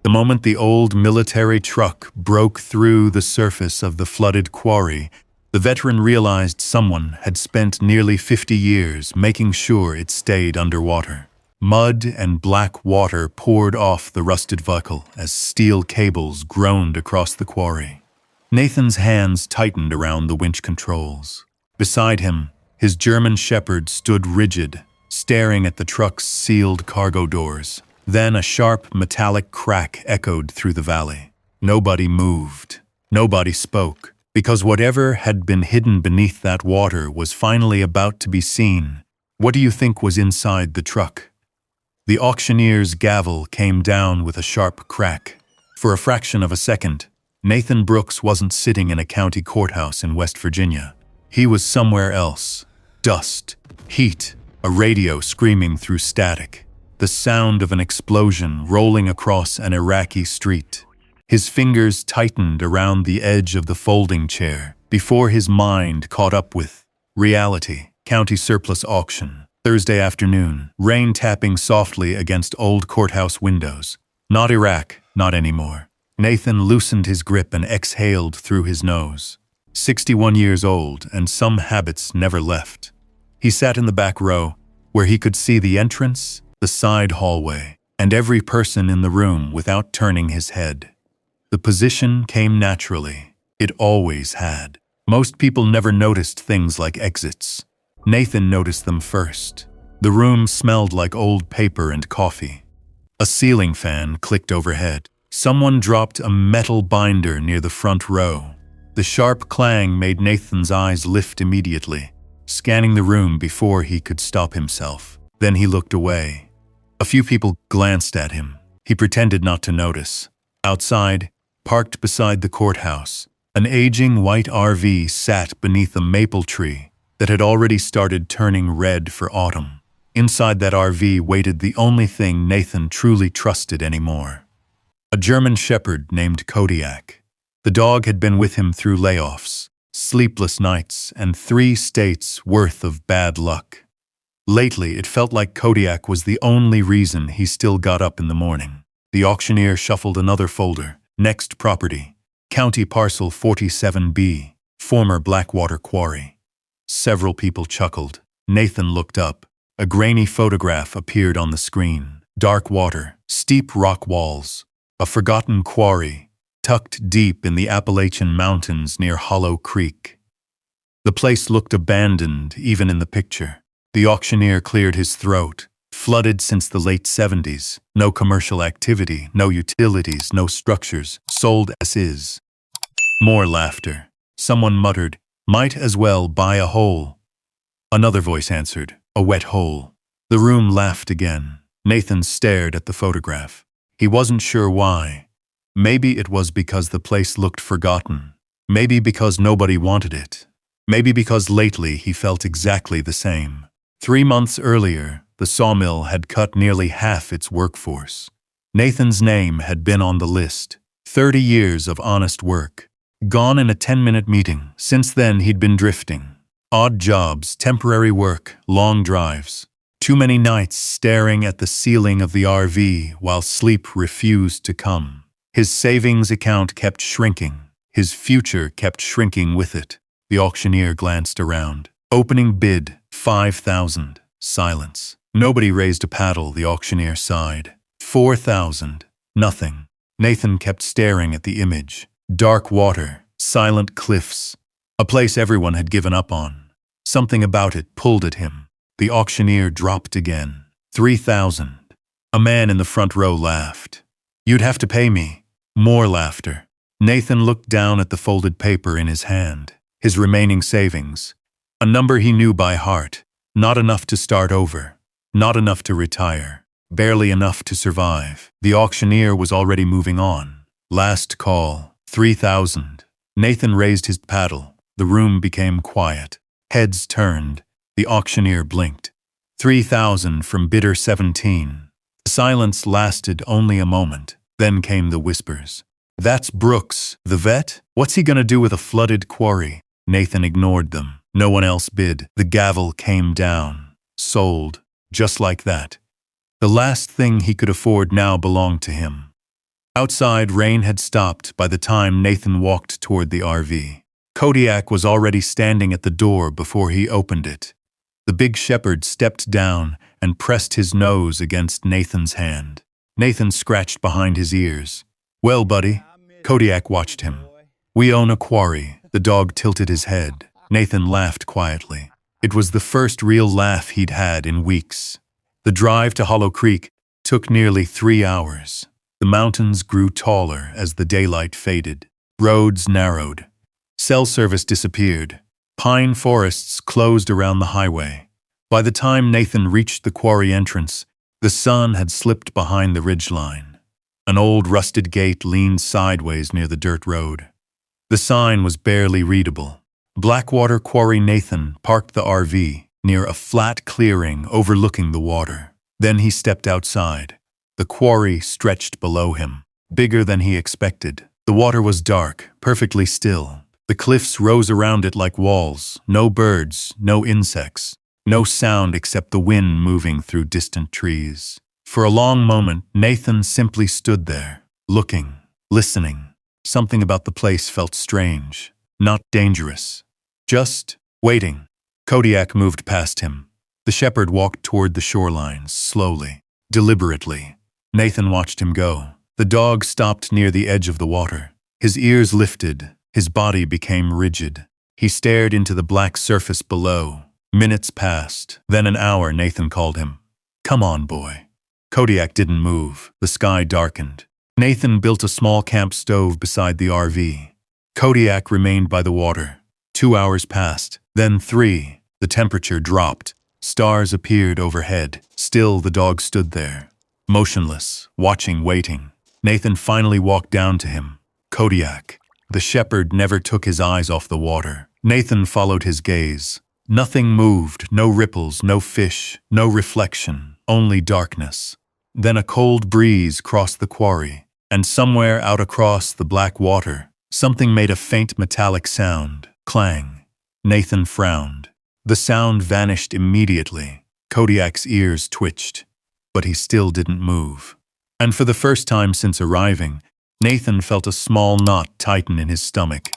The moment the old military truck broke through the surface of the flooded quarry, the veteran realized someone had spent nearly 50 years making sure it stayed underwater. Mud and black water poured off the rusted vehicle as steel cables groaned across the quarry. Nathan's hands tightened around the winch controls. Beside him, his German shepherd stood rigid, staring at the truck's sealed cargo doors. Then a sharp metallic crack echoed through the valley. Nobody moved. Nobody spoke, because whatever had been hidden beneath that water was finally about to be seen. What do you think was inside the truck? The auctioneer's gavel came down with a sharp crack. For a fraction of a second, Nathan Brooks wasn't sitting in a county courthouse in West Virginia. He was somewhere else. Dust, heat, a radio screaming through static, the sound of an explosion rolling across an Iraqi street. His fingers tightened around the edge of the folding chair before his mind caught up with reality. County surplus auction, Thursday afternoon, rain tapping softly against old courthouse windows. Not Iraq, not anymore. Nathan loosened his grip and exhaled through his nose. 61 years old, and some habits never left. He sat in the back row, where he could see the entrance, the side hallway, and every person in the room without turning his head. The position came naturally. It always had. Most people never noticed things like exits. Nathan noticed them first. The room smelled like old paper and coffee. A ceiling fan clicked overhead. Someone dropped a metal binder near the front row. The sharp clang made Nathan's eyes lift immediately, scanning the room before he could stop himself. Then he looked away. A few people glanced at him. He pretended not to notice. Outside, parked beside the courthouse, an aging white RV sat beneath a maple tree that had already started turning red for autumn. Inside that RV waited the only thing Nathan truly trusted anymore. A German shepherd named Kodiak. The dog had been with him through layoffs, sleepless nights, and 3 states worth of bad luck. Lately, it felt like Kodiak was the only reason he still got up in the morning. The auctioneer shuffled another folder. Next property, County Parcel 47B, former Blackwater Quarry. Several people chuckled. Nathan looked up. A grainy photograph appeared on the screen. Dark water, steep rock walls, a forgotten quarry, tucked deep in the Appalachian Mountains near Hollow Creek. The place looked abandoned even in the picture. The auctioneer cleared his throat. Flooded since the late 70s. No commercial activity, no utilities, no structures. Sold as is. More laughter. Someone muttered, "Might as well buy a hole." Another voice answered, "A wet hole." The room laughed again. Nathan stared at the photograph. He wasn't sure why. Maybe it was because the place looked forgotten. Maybe because nobody wanted it. Maybe because lately he felt exactly the same. 3 months earlier, the sawmill had cut nearly half its workforce. Nathan's name had been on the list. 30 years of honest work. Gone in a 10-minute meeting. Since then, he'd been drifting. Odd jobs, temporary work, long drives. Too many nights staring at the ceiling of the RV while sleep refused to come. His savings account kept shrinking. His future kept shrinking with it. The auctioneer glanced around. Opening bid, 5,000. Silence. Nobody raised a paddle, the auctioneer sighed. 4,000. Nothing. Nathan kept staring at the image. Dark water, silent cliffs. A place everyone had given up on. Something about it pulled at him. The auctioneer dropped again. 3,000. A man in the front row laughed. "You'd have to pay me." More laughter. Nathan looked down at the folded paper in his hand. His remaining savings. A number he knew by heart. Not enough to start over. Not enough to retire. Barely enough to survive. The auctioneer was already moving on. Last call. 3,000. Nathan raised his paddle. The room became quiet. Heads turned. The auctioneer blinked. 3,000 from bidder 17. The silence lasted only a moment. Then came the whispers. "That's Brooks, the vet? What's he gonna do with a flooded quarry?" Nathan ignored them. No one else bid. The gavel came down. Sold. Just like that. The last thing he could afford now belonged to him. Outside, rain had stopped by the time Nathan walked toward the RV. Kodiak was already standing at the door before he opened it. The big shepherd stepped down and pressed his nose against Nathan's hand. Nathan scratched behind his ears. "Well, buddy," Kodiak watched him. "We own a quarry." The dog tilted his head. Nathan laughed quietly. It was the first real laugh he'd had in weeks. The drive to Hollow Creek took nearly 3 hours. The mountains grew taller as the daylight faded. Roads narrowed. Cell service disappeared. Pine forests closed around the highway. By the time Nathan reached the quarry entrance, the sun had slipped behind the ridgeline. An old rusted gate leaned sideways near the dirt road. The sign was barely readable. Blackwater Quarry. Nathan parked the RV near a flat clearing overlooking the water. Then he stepped outside. The quarry stretched below him, bigger than he expected. The water was dark, perfectly still. The cliffs rose around it like walls. No birds, no insects, no sound except the wind moving through distant trees. For a long moment, Nathan simply stood there, looking, listening. Something about the place felt strange, not dangerous. Just waiting. Kodiak moved past him. The shepherd walked toward the shoreline, slowly, deliberately. Nathan watched him go. The dog stopped near the edge of the water. His ears lifted. His body became rigid. He stared into the black surface below. Minutes passed. Then an hour. Nathan called him. "Come on, boy." Kodiak didn't move. The sky darkened. Nathan built a small camp stove beside the RV. Kodiak remained by the water. 2 hours passed. Then 3. The temperature dropped. Stars appeared overhead. Still, the dog stood there, motionless, watching, waiting. Nathan finally walked down to him. "Kodiak." The shepherd never took his eyes off the water. Nathan followed his gaze. Nothing moved, no ripples, no fish, no reflection, only darkness. Then a cold breeze crossed the quarry, and somewhere out across the black water, something made a faint metallic sound. Clang. Nathan frowned. The sound vanished immediately. Kodiak's ears twitched, but he still didn't move. And for the first time since arriving, Nathan felt a small knot tighten in his stomach,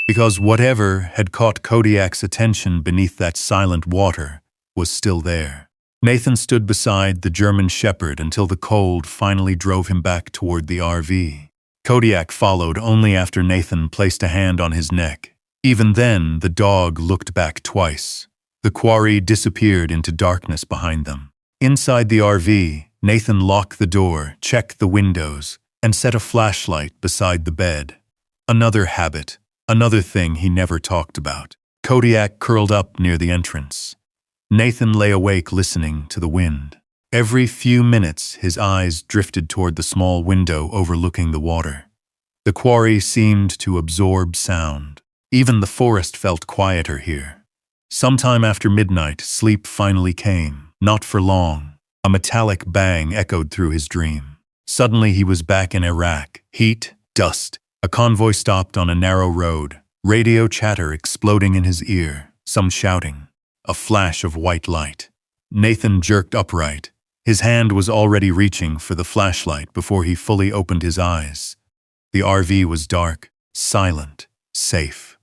because whatever had caught Kodiak's attention beneath that silent water was still there. Nathan stood beside the German shepherd until the cold finally drove him back toward the RV. Kodiak followed only after Nathan placed a hand on his neck. Even then, the dog looked back twice. The quarry disappeared into darkness behind them. Inside the RV, Nathan locked the door, checked the windows, and set a flashlight beside the bed. Another habit, another thing he never talked about. Kodiak curled up near the entrance. Nathan lay awake listening to the wind. Every few minutes, his eyes drifted toward the small window overlooking the water. The quarry seemed to absorb sound. Even the forest felt quieter here. Sometime after midnight, sleep finally came. Not for long. A metallic bang echoed through his dream. Suddenly he was back in Iraq. Heat, dust. A convoy stopped on a narrow road. Radio chatter exploding in his ear. Some shouting. A flash of white light. Nathan jerked upright. His hand was already reaching for the flashlight before he fully opened his eyes. The RV was dark, silent, safe.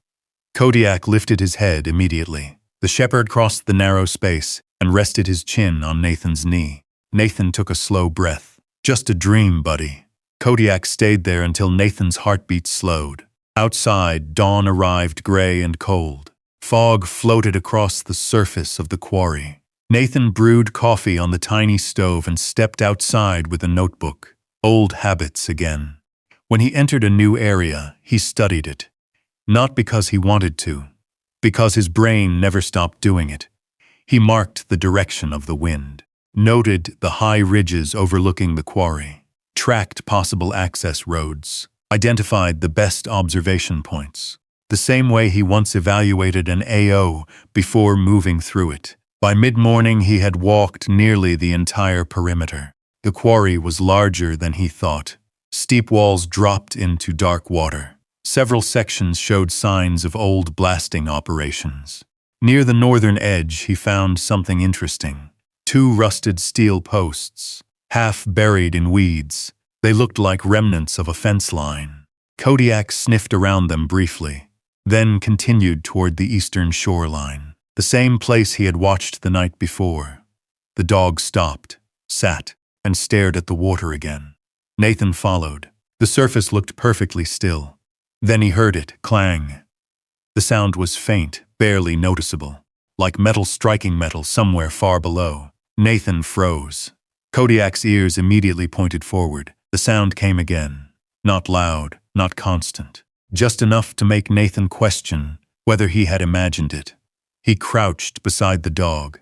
Kodiak lifted his head immediately. The shepherd crossed the narrow space and rested his chin on Nathan's knee. Nathan took a slow breath. "Just a dream, buddy." Kodiak stayed there until Nathan's heartbeat slowed. Outside, dawn arrived gray and cold. Fog floated across the surface of the quarry. Nathan brewed coffee on the tiny stove and stepped outside with a notebook. Old habits again. When he entered a new area, he studied it. Not because he wanted to, because his brain never stopped doing it. He marked the direction of the wind, noted the high ridges overlooking the quarry, tracked possible access roads, identified the best observation points, the same way he once evaluated an AO before moving through it. By mid-morning, he had walked nearly the entire perimeter. The quarry was larger than he thought. Steep walls dropped into dark water. Several sections showed signs of old blasting operations. Near the northern edge, he found something interesting. 2 rusted steel posts, half buried in weeds, They looked like remnants of a fence line. Kodiak sniffed around them briefly, then continued toward the eastern shoreline, the same place he had watched the night before. The dog stopped, sat, and stared at the water again. Nathan followed. The surface looked perfectly still. Then he heard it clang. The sound was faint, barely noticeable, like metal striking metal somewhere far below. Nathan froze. Kodiak's ears immediately pointed forward. The sound came again. Not loud, not constant. Just enough to make Nathan question whether he had imagined it. He crouched beside the dog.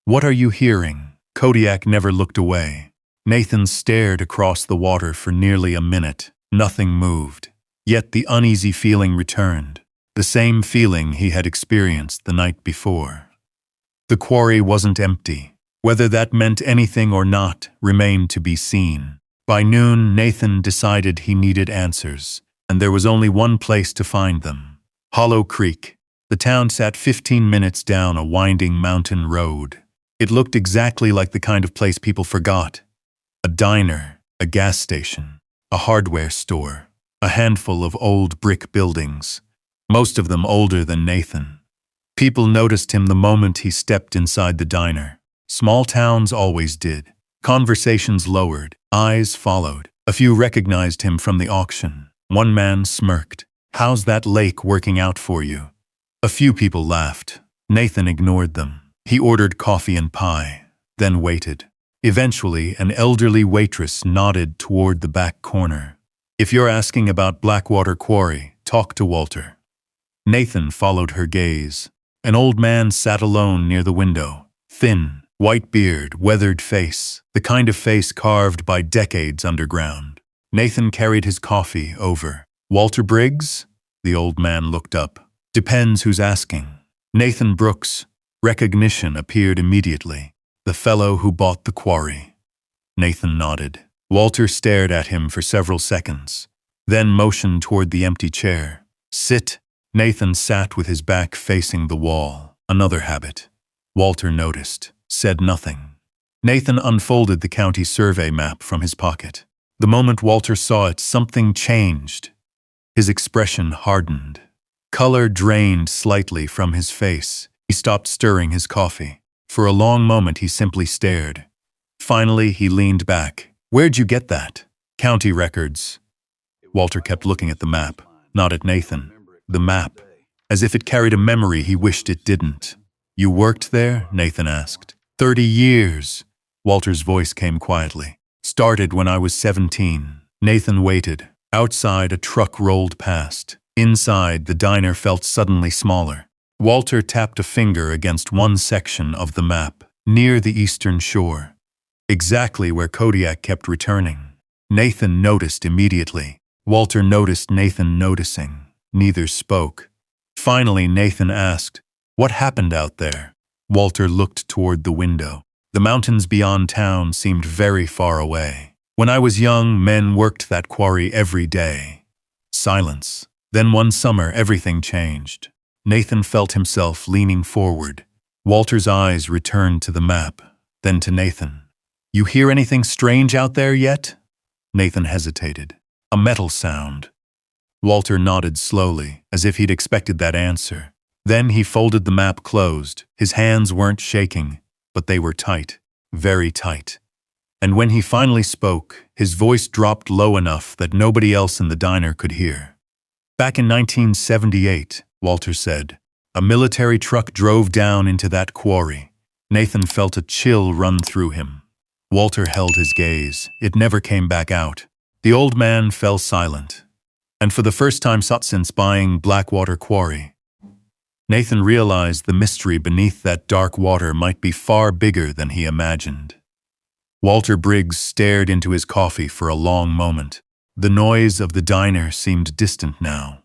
"What are you hearing?" Kodiak never looked away. Nathan stared across the water for nearly a minute. Nothing moved. Yet the uneasy feeling returned. The same feeling he had experienced the night before. The quarry wasn't empty. Whether that meant anything or not remained to be seen. By noon, Nathan decided he needed answers, and there was only one place to find them. Hollow Creek. The town sat 15 minutes down a winding mountain road. It looked exactly like the kind of place people forgot. A diner, a gas station, a hardware store, a handful of old brick buildings, most of them older than Nathan. People noticed him the moment he stepped inside the diner. Small towns always did. Conversations lowered, eyes followed. A few recognized him from the auction. One man smirked. "How's that lake working out for you?" A few people laughed. Nathan ignored them. He ordered coffee and pie, then waited. Eventually, an elderly waitress nodded toward the back corner. "If you're asking about Blackwater Quarry, talk to Walter." Nathan followed her gaze. An old man sat alone near the window. Thin, white beard, weathered face, the kind of face carved by decades underground. Nathan carried his coffee over. "Walter Briggs?" The old man looked up. "Depends who's asking." "Nathan Brooks." Recognition appeared immediately. "The fellow who bought the quarry." Nathan nodded. Walter stared at him for several seconds, then motioned toward the empty chair. "Sit." Nathan sat with his back facing the wall. Another habit. Walter noticed, said nothing. Nathan unfolded the county survey map from his pocket. The moment Walter saw it, something changed. His expression hardened. Color drained slightly from his face. He stopped stirring his coffee. For a long moment he simply stared. Finally he leaned back. "Where'd you get that?" "County records." Walter kept looking at the map, not at Nathan. The map, as if it carried a memory he wished it didn't. "You worked there?" Nathan asked. 30 years. Walter's voice came quietly. "Started when I was 17. Nathan waited. Outside, a truck rolled past. Inside, the diner felt suddenly smaller. Walter tapped a finger against one section of the map, near the eastern shore. Exactly where Kodiak kept returning. Nathan noticed immediately. Walter noticed Nathan noticing. Neither spoke. Finally, Nathan asked, "What happened out there?" Walter looked toward the window. The mountains beyond town seemed very far away. "When I was young, men worked that quarry every day." Silence. Then one summer, everything changed. Nathan felt himself leaning forward. Walter's eyes returned to the map, then to Nathan. "You hear anything strange out there yet?" Nathan hesitated. "A metal sound." Walter nodded slowly, as if he'd expected that answer. Then he folded the map closed. His hands weren't shaking, but they were tight, very tight. And when he finally spoke, his voice dropped low enough that nobody else in the diner could hear. "Back in 1978, Walter said, a military truck drove down into that quarry." Nathan felt a chill run through him. Walter held his gaze. It never came back out. The old man fell silent. And for the first time since buying Blackwater Quarry, Nathan realized the mystery beneath that dark water might be far bigger than he imagined. Walter Briggs stared into his coffee for a long moment. The noise of the diner seemed distant now.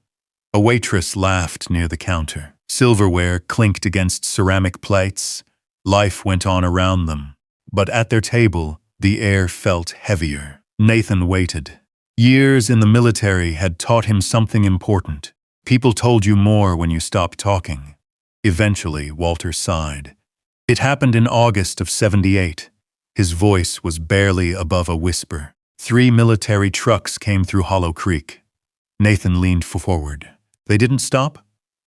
A waitress laughed near the counter. Silverware clinked against ceramic plates. Life went on around them. But at their table, the air felt heavier. Nathan waited. Years in the military had taught him something important. People told you more when you stopped talking. Eventually, Walter sighed. It happened in August of '78. His voice was barely above a whisper. 3 military trucks came through Hollow Creek. Nathan leaned forward. They didn't stop?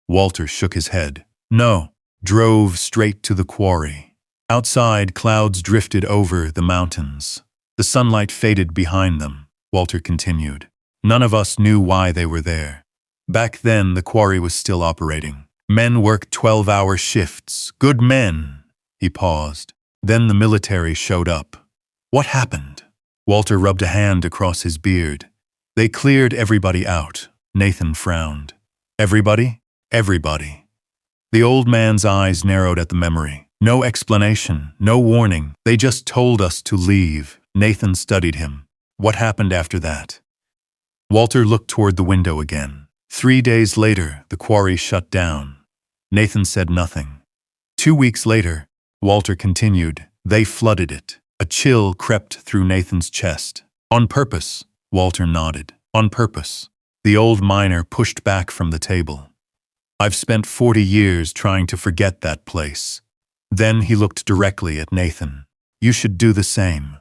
Walter shook his head. No, drove straight to the quarry. Outside, clouds drifted over the mountains. The sunlight faded behind them. Walter continued. None of us knew why they were there. Back then, the quarry was still operating. Men worked 12-hour shifts. Good men. He paused. Then the military showed up. What happened? Walter rubbed a hand across his beard. They cleared everybody out. Nathan frowned. Everybody? Everybody. The old man's eyes narrowed at the memory. No explanation, no warning. They just told us to leave. Nathan studied him. What happened after that? Walter looked toward the window again. 3 days later, the quarry shut down. Nathan said nothing. 2 weeks later, Walter continued, they flooded it. A chill crept through Nathan's chest. On purpose, Walter nodded. On purpose. The old miner pushed back from the table. I've spent 40 years trying to forget that place. Then he looked directly at Nathan. You should do the same.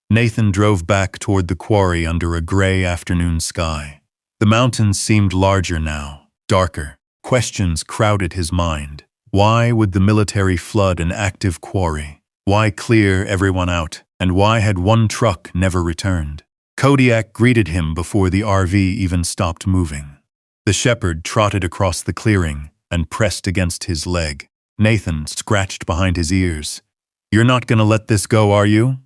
Nathan drove back toward the quarry under a gray afternoon sky. The mountains seemed larger now, darker. Questions crowded his mind. Why would the military flood an active quarry? Why clear everyone out? And why had one truck never returned? Kodiak greeted him before the RV even stopped moving. The shepherd trotted across the clearing and pressed against his leg. Nathan scratched behind his ears. You're not gonna let this go, are you?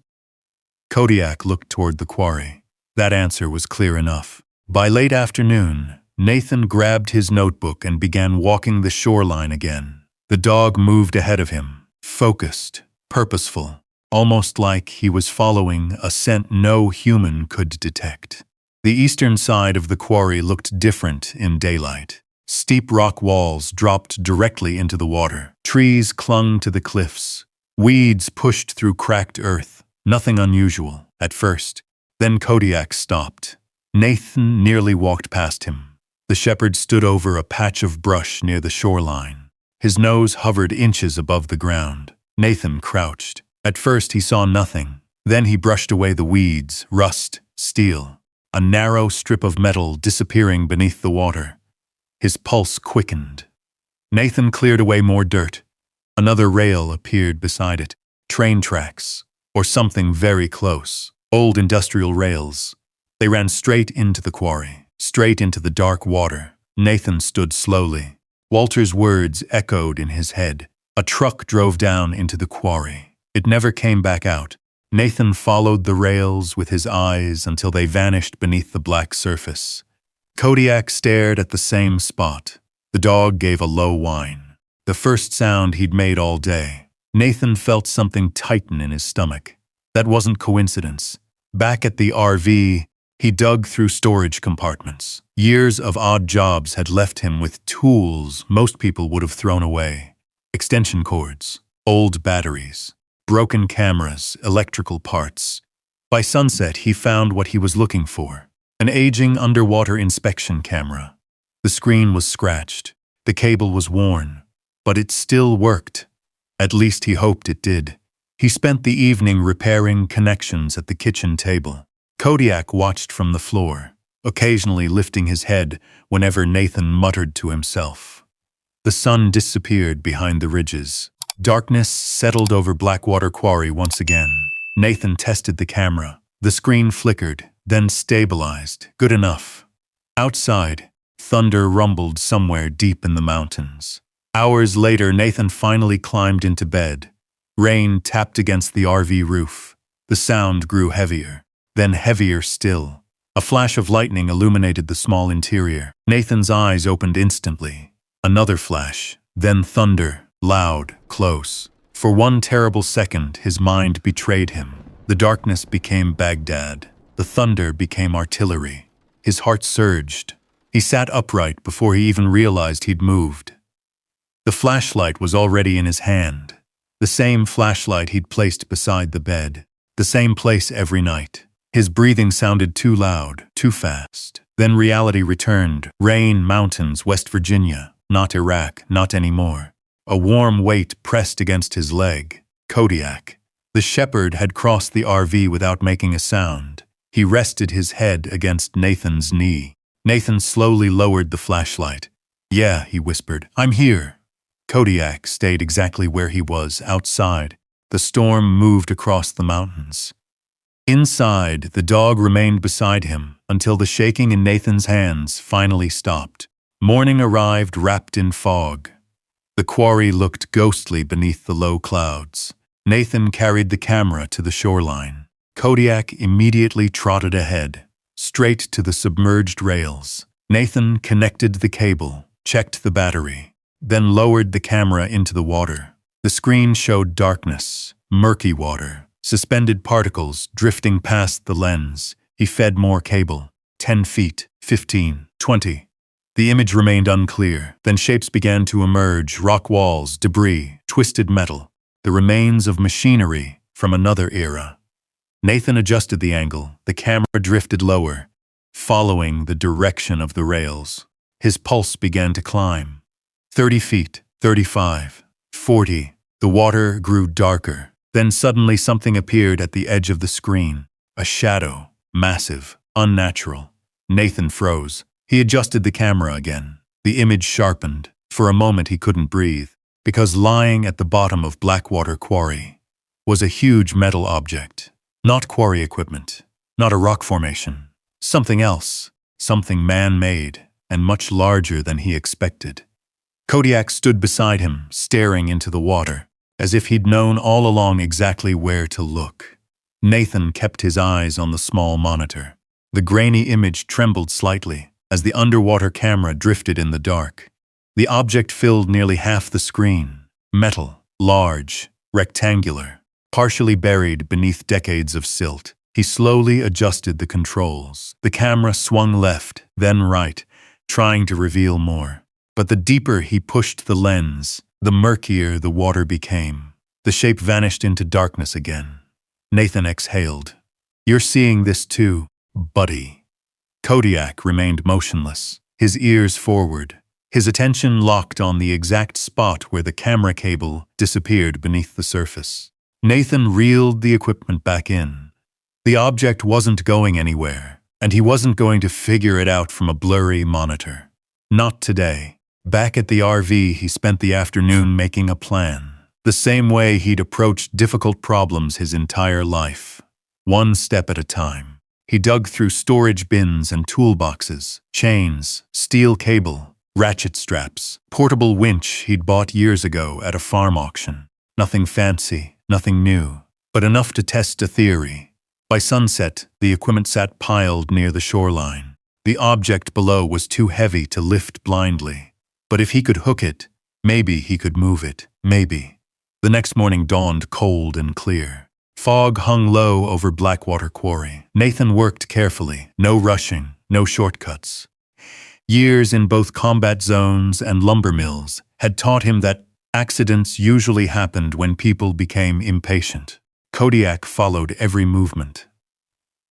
Kodiak looked toward the quarry. That answer was clear enough. By late afternoon, Nathan grabbed his notebook and began walking the shoreline again. The dog moved ahead of him, focused, purposeful, almost like he was following a scent no human could detect. The eastern side of the quarry looked different in daylight. Steep rock walls dropped directly into the water. Trees clung to the cliffs. Weeds pushed through cracked earth. Nothing unusual, at first. Then Kodiak stopped. Nathan nearly walked past him. The shepherd stood over a patch of brush near the shoreline. His nose hovered inches above the ground. Nathan crouched. At first he saw nothing. Then he brushed away the weeds, rust, steel. A narrow strip of metal disappearing beneath the water. His pulse quickened. Nathan cleared away more dirt. Another rail appeared beside it. Train tracks, or something very close. Old industrial rails. They ran straight into the quarry, straight into the dark water. Nathan stood slowly. Walter's words echoed in his head. A truck drove down into the quarry. It never came back out. Nathan followed the rails with his eyes until they vanished beneath the black surface. Kodiak stared at the same spot. The dog gave a low whine. The first sound he'd made all day. Nathan felt something tighten in his stomach. That wasn't coincidence. Back at the RV, he dug through storage compartments. Years of odd jobs had left him with tools most people would have thrown away. Extension cords, old batteries, broken cameras, electrical parts. By sunset, he found what he was looking for. An aging underwater inspection camera. The screen was scratched. The cable was worn. But it still worked. At least he hoped it did. He spent the evening repairing connections at the kitchen table. Kodiak watched from the floor, occasionally lifting his head whenever Nathan muttered to himself. The sun disappeared behind the ridges. Darkness settled over Blackwater Quarry once again. Nathan tested the camera. The screen flickered, then stabilized. Good enough. Outside, thunder rumbled somewhere deep in the mountains. Hours later, Nathan finally climbed into bed. Rain tapped against the RV roof. The sound grew heavier, then heavier still. A flash of lightning illuminated the small interior. Nathan's eyes opened instantly. Another flash, then thunder, loud, close. For one terrible second, his mind betrayed him. The darkness became Baghdad. The thunder became artillery. His heart surged. He sat upright before he even realized he'd moved. The flashlight was already in his hand. The same flashlight he'd placed beside the bed. The same place every night. His breathing sounded too loud, too fast. Then reality returned. Rain, mountains, West Virginia. Not Iraq, not anymore. A warm weight pressed against his leg. Kodiak. The shepherd had crossed the RV without making a sound. He rested his head against Nathan's knee. Nathan slowly lowered the flashlight. "Yeah," he whispered, "I'm here." Kodiak stayed exactly where he was, outside. The storm moved across the mountains. Inside, the dog remained beside him until the shaking in Nathan's hands finally stopped. Morning arrived wrapped in fog. The quarry looked ghostly beneath the low clouds. Nathan carried the camera to the shoreline. Kodiak immediately trotted ahead, straight to the submerged rails. Nathan connected the cable, checked the battery, then lowered the camera into the water. The screen showed darkness, murky water, suspended particles drifting past the lens. He fed more cable. 10 feet, 15, 20. The image remained unclear. Then shapes began to emerge, rock walls, debris, twisted metal, the remains of machinery from another era. Nathan adjusted the angle. The camera drifted lower, following the direction of the rails. His pulse began to climb. 30 feet, 35, 40. The water grew darker. Then suddenly something appeared at the edge of the screen. A shadow, massive, unnatural. Nathan froze. He adjusted the camera again. The image sharpened. For a moment he couldn't breathe, because lying at the bottom of Blackwater Quarry was a huge metal object. Not quarry equipment, not a rock formation. Something else, something man-made, and much larger than he expected. Kodiak stood beside him, staring into the water, as if he'd known all along exactly where to look. Nathan kept his eyes on the small monitor. The grainy image trembled slightly as the underwater camera drifted in the dark. The object filled nearly half the screen. Metal, large, rectangular, partially buried beneath decades of silt. He slowly adjusted the controls. The camera swung left, then right, trying to reveal more. But the deeper he pushed the lens, the murkier the water became. The shape vanished into darkness again. Nathan exhaled. "You're seeing this too, buddy." Kodiak remained motionless, his ears forward, his attention locked on the exact spot where the camera cable disappeared beneath the surface. Nathan reeled the equipment back in. The object wasn't going anywhere, and he wasn't going to figure it out from a blurry monitor. Not today. Back at the RV, he spent the afternoon making a plan, the same way he'd approached difficult problems his entire life. One step at a time. He dug through storage bins and toolboxes, chains, steel cable, ratchet straps, portable winch he'd bought years ago at a farm auction. Nothing fancy, nothing new, but enough to test a theory. By sunset, the equipment sat piled near the shoreline. The object below was too heavy to lift blindly. But if he could hook it, maybe he could move it, maybe. The next morning dawned cold and clear. Fog hung low over Blackwater Quarry. Nathan worked carefully, no rushing, no shortcuts. Years in both combat zones and lumber mills had taught him that accidents usually happened when people became impatient. Kodiak followed every movement.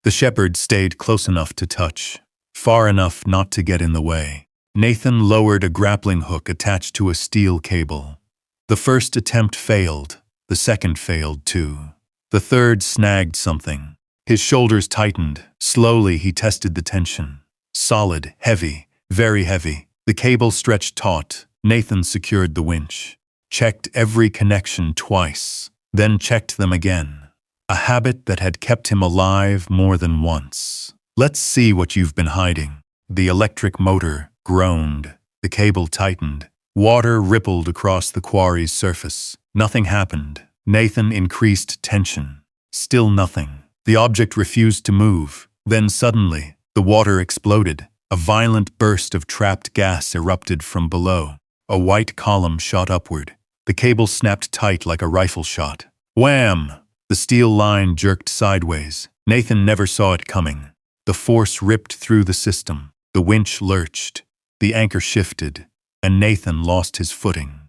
The shepherd stayed close enough to touch, far enough not to get in the way. Nathan lowered a grappling hook attached to a steel cable. The first attempt failed. The second failed too. The third snagged something. His shoulders tightened. Slowly he tested the tension. Solid, heavy, very heavy. The cable stretched taut. Nathan secured the winch. Checked every connection twice, then checked them again. A habit that had kept him alive more than once. "Let's see what you've been hiding." The electric motor groaned. The cable tightened. Water rippled across the quarry's surface. Nothing happened. Nathan increased tension. Still nothing. The object refused to move. Then suddenly, the water exploded. A violent burst of trapped gas erupted from below. A white column shot upward. The cable snapped tight like a rifle shot. Wham! The steel line jerked sideways. Nathan never saw it coming. The force ripped through the system. The winch lurched. The anchor shifted, and Nathan lost his footing.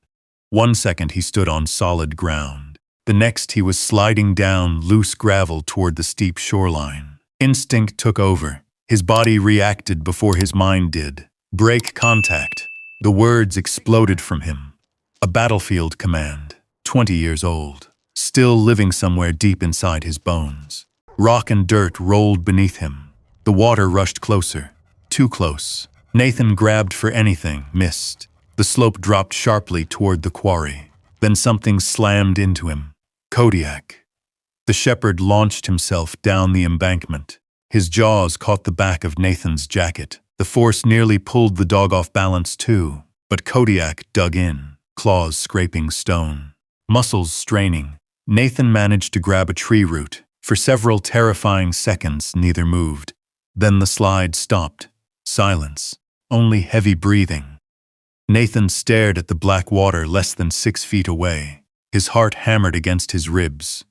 1 second he stood on solid ground. The next he was sliding down loose gravel toward the steep shoreline. Instinct took over. His body reacted before his mind did. "Break contact." The words exploded from him. A battlefield command, 20 years old, still living somewhere deep inside his bones. Rock and dirt rolled beneath him. The water rushed closer. Too close. Nathan grabbed for anything, missed. The slope dropped sharply toward the quarry. Then something slammed into him. Kodiak. The shepherd launched himself down the embankment. His jaws caught the back of Nathan's jacket. The force nearly pulled the dog off balance too, but Kodiak dug in, claws scraping stone. Muscles straining. Nathan managed to grab a tree root. For several terrifying seconds, neither moved. Then the slide stopped. Silence. Only heavy breathing. Nathan stared at the black water less than 6 feet away. His heart hammered against his ribs.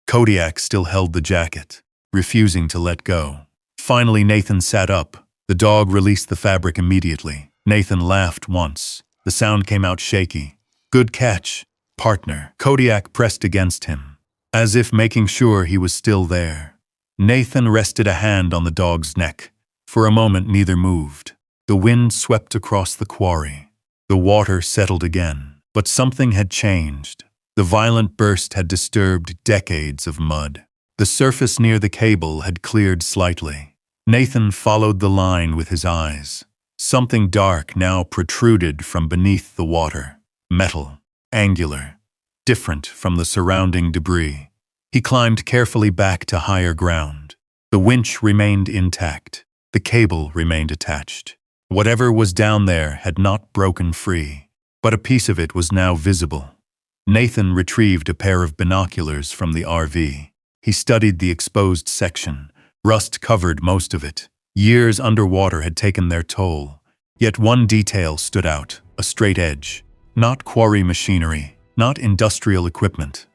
Kodiak still held the jacket, refusing to let go. Finally, Nathan sat up. The dog released the fabric immediately. Nathan laughed once. The sound came out shaky. Good catch, partner. Kodiak pressed against him, as if making sure he was still there. Nathan rested a hand on the dog's neck. For a moment, neither moved. The wind swept across the quarry. The water settled again. But something had changed. The violent burst had disturbed decades of mud. The surface near the cable had cleared slightly. Nathan followed the line with his eyes. Something dark now protruded from beneath the water. Metal, angular, different from the surrounding debris. He climbed carefully back to higher ground. The winch remained intact. The cable remained attached. Whatever was down there had not broken free, but a piece of it was now visible. Nathan retrieved a pair of binoculars from the RV. He studied the exposed section. Rust covered most of it. Years underwater had taken their toll. Yet one detail stood out, a straight edge. Not quarry machinery, not industrial equipment.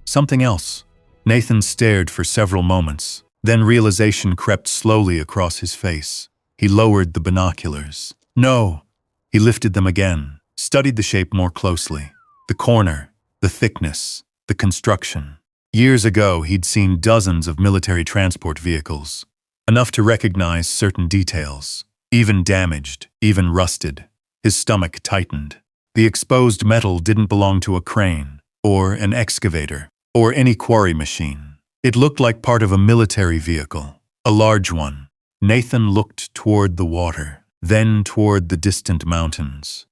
Something else. Nathan stared for several moments. Then realization crept slowly across his face. He lowered the binoculars. No! He lifted them again, studied the shape more closely. The corner, the thickness, the construction. Years ago, he'd seen dozens of military transport vehicles. Enough to recognize certain details. Even damaged, even rusted. His stomach tightened. The exposed metal didn't belong to a crane, or an excavator, or any quarry machine. It looked like part of a military vehicle, a large one. Nathan looked toward the water, then toward the distant mountains.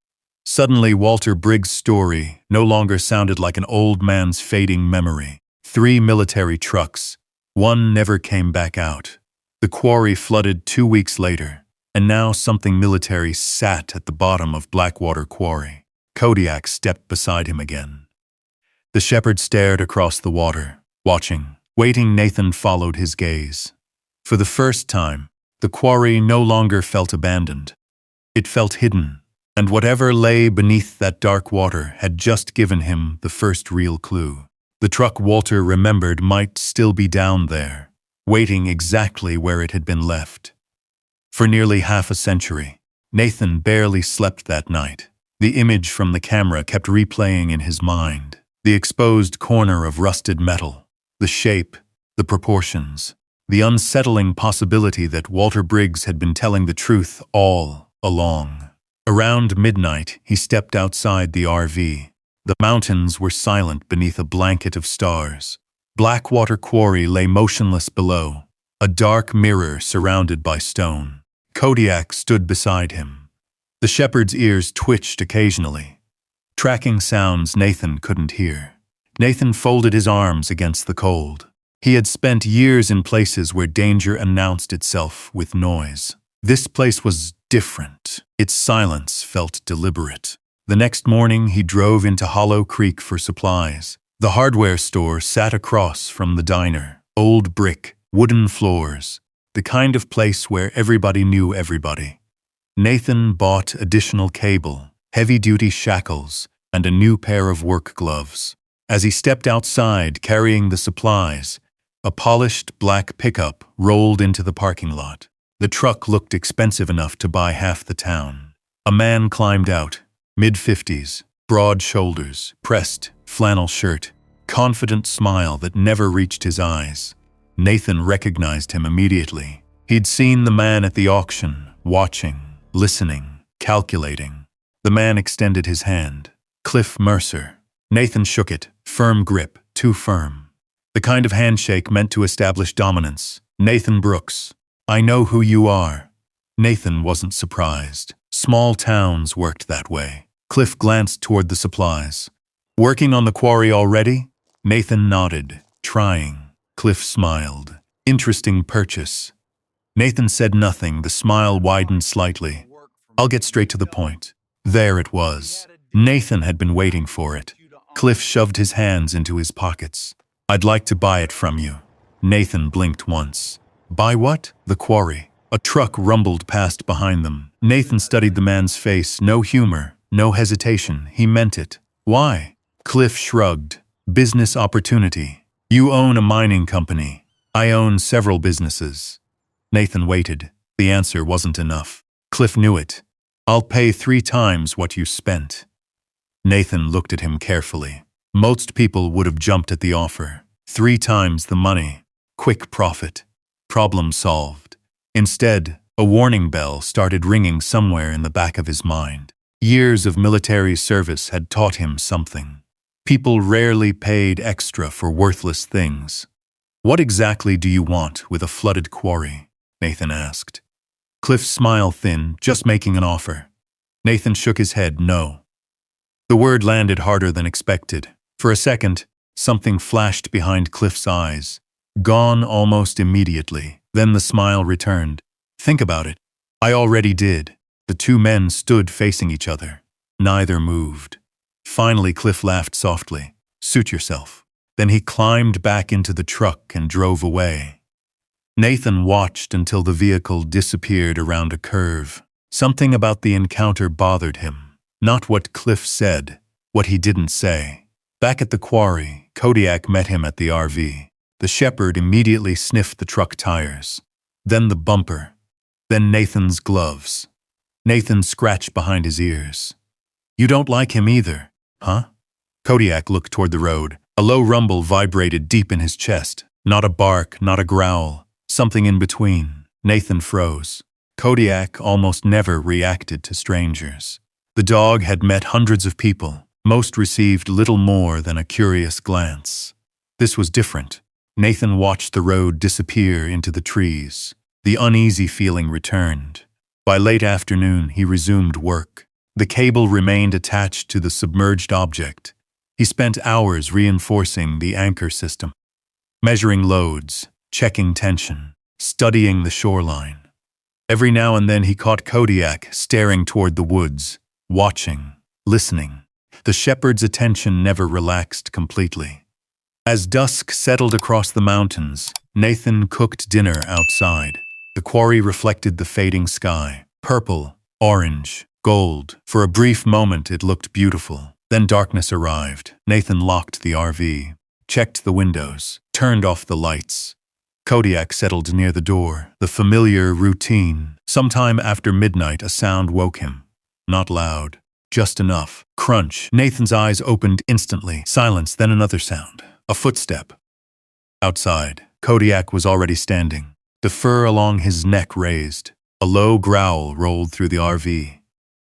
Suddenly, Walter Briggs' story no longer sounded like an old man's fading memory. 3 military trucks. One never came back out. The quarry flooded 2 weeks later, and now something military sat at the bottom of Blackwater Quarry. Kodiak stepped beside him again. The shepherd stared across the water, watching. Waiting, Nathan followed his gaze. For the first time, the quarry no longer felt abandoned. It felt hidden, and whatever lay beneath that dark water had just given him the first real clue. The truck Walter remembered might still be down there, waiting exactly where it had been left. For nearly half a century, Nathan barely slept that night. The image from the camera kept replaying in his mind. The exposed corner of rusted metal, the shape, the proportions, the unsettling possibility that Walter Briggs had been telling the truth all along. Around midnight, he stepped outside the RV. The mountains were silent beneath a blanket of stars. Blackwater Quarry lay motionless below, a dark mirror surrounded by stone. Kodiak stood beside him. The shepherd's ears twitched occasionally, tracking sounds Nathan couldn't hear. Nathan folded his arms against the cold. He had spent years in places where danger announced itself with noise. This place was different. Its silence felt deliberate. The next morning, he drove into Hollow Creek for supplies. The hardware store sat across from the diner. Old brick, wooden floors, the kind of place where everybody knew everybody. Nathan bought additional cable, heavy-duty shackles, and a new pair of work gloves. As he stepped outside carrying the supplies, a polished black pickup rolled into the parking lot. The truck looked expensive enough to buy half the town. A man climbed out, mid-50s, broad shoulders, pressed, flannel shirt, confident smile that never reached his eyes. Nathan recognized him immediately. He'd seen the man at the auction, watching, listening, calculating. The man extended his hand. Cliff Mercer. Nathan shook it, firm grip, too firm. The kind of handshake meant to establish dominance. "Nathan Brooks, I know who you are." Nathan wasn't surprised. Small towns worked that way. Cliff glanced toward the supplies. "Working on the quarry already?" Nathan nodded, trying. Cliff smiled. "Interesting purchase." Nathan said nothing. The smile widened slightly. "I'll get straight to the point." There it was. Nathan had been waiting for it. Cliff shoved his hands into his pockets. "I'd like to buy it from you." Nathan blinked once. "Buy what?" "The quarry." A truck rumbled past behind them. Nathan studied the man's face. No humor, no hesitation. He meant it. "Why?" Cliff shrugged. "Business opportunity. You own a mining company. I own several businesses." Nathan waited. The answer wasn't enough. Cliff knew it. "I'll pay 3 times what you spent." Nathan looked at him carefully. Most people would have jumped at the offer. 3 times the money. Quick profit. Problem solved. Instead, a warning bell started ringing somewhere in the back of his mind. Years of military service had taught him something. People rarely paid extra for worthless things. "What exactly do you want with a flooded quarry?" Nathan asked. Cliff's smile thinned. "Just making an offer." Nathan shook his head. "No." The word landed harder than expected. For a second, something flashed behind Cliff's eyes. Gone almost immediately. Then the smile returned. "Think about it." "I already did." The 2 men stood facing each other. Neither moved. Finally, Cliff laughed softly. "Suit yourself." Then he climbed back into the truck and drove away. Nathan watched until the vehicle disappeared around a curve. Something about the encounter bothered him. Not what Cliff said, what he didn't say. Back at the quarry, Kodiak met him at the RV. The shepherd immediately sniffed the truck tires. Then the bumper. Then Nathan's gloves. Nathan scratched behind his ears. "You don't like him either, huh?" Kodiak looked toward the road. A low rumble vibrated deep in his chest. Not a bark, not a growl. Something in between. Nathan froze. Kodiak almost never reacted to strangers. The dog had met hundreds of people. Most received little more than a curious glance. This was different. Nathan watched the road disappear into the trees. The uneasy feeling returned. By late afternoon, he resumed work. The cable remained attached to the submerged object. He spent hours reinforcing the anchor system, measuring loads, checking tension, studying the shoreline. Every now and then he caught Kodiak staring toward the woods, watching, listening. The shepherd's attention never relaxed completely. As dusk settled across the mountains, Nathan cooked dinner outside. The quarry reflected the fading sky. Purple, orange, gold. For a brief moment it looked beautiful. Then darkness arrived. Nathan locked the RV, checked the windows, turned off the lights. Kodiak settled near the door. The familiar routine. Sometime after midnight a sound woke him. Not loud, just enough. Crunch. Nathan's eyes opened instantly. Silence, then another sound. A footstep. Outside, Kodiak was already standing. The fur along his neck raised. A low growl rolled through the RV.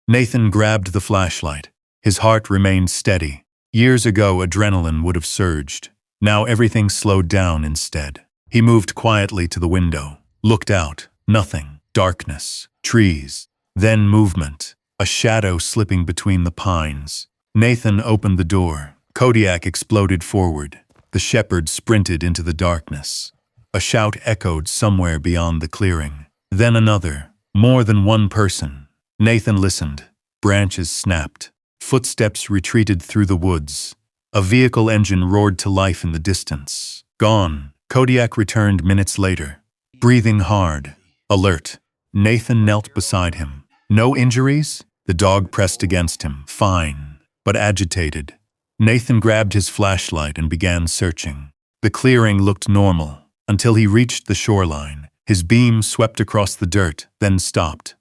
Nathan grabbed the flashlight. His heart remained steady. Years ago, adrenaline would have surged. Now everything slowed down instead. He moved quietly to the window, looked out. Nothing. Darkness. Trees. Then movement. A shadow slipping between the pines. Nathan opened the door. Kodiak exploded forward. The shepherd sprinted into the darkness. A shout echoed somewhere beyond the clearing. Then another. More than one person. Nathan listened. Branches snapped. Footsteps retreated through the woods. A vehicle engine roared to life in the distance. Gone. Kodiak returned minutes later. Breathing hard. Alert. Nathan knelt beside him. No injuries? The dog pressed against him. Fine, but agitated. Nathan grabbed his flashlight and began searching. The clearing looked normal, until he reached the shoreline. His beam swept across the dirt, then stopped.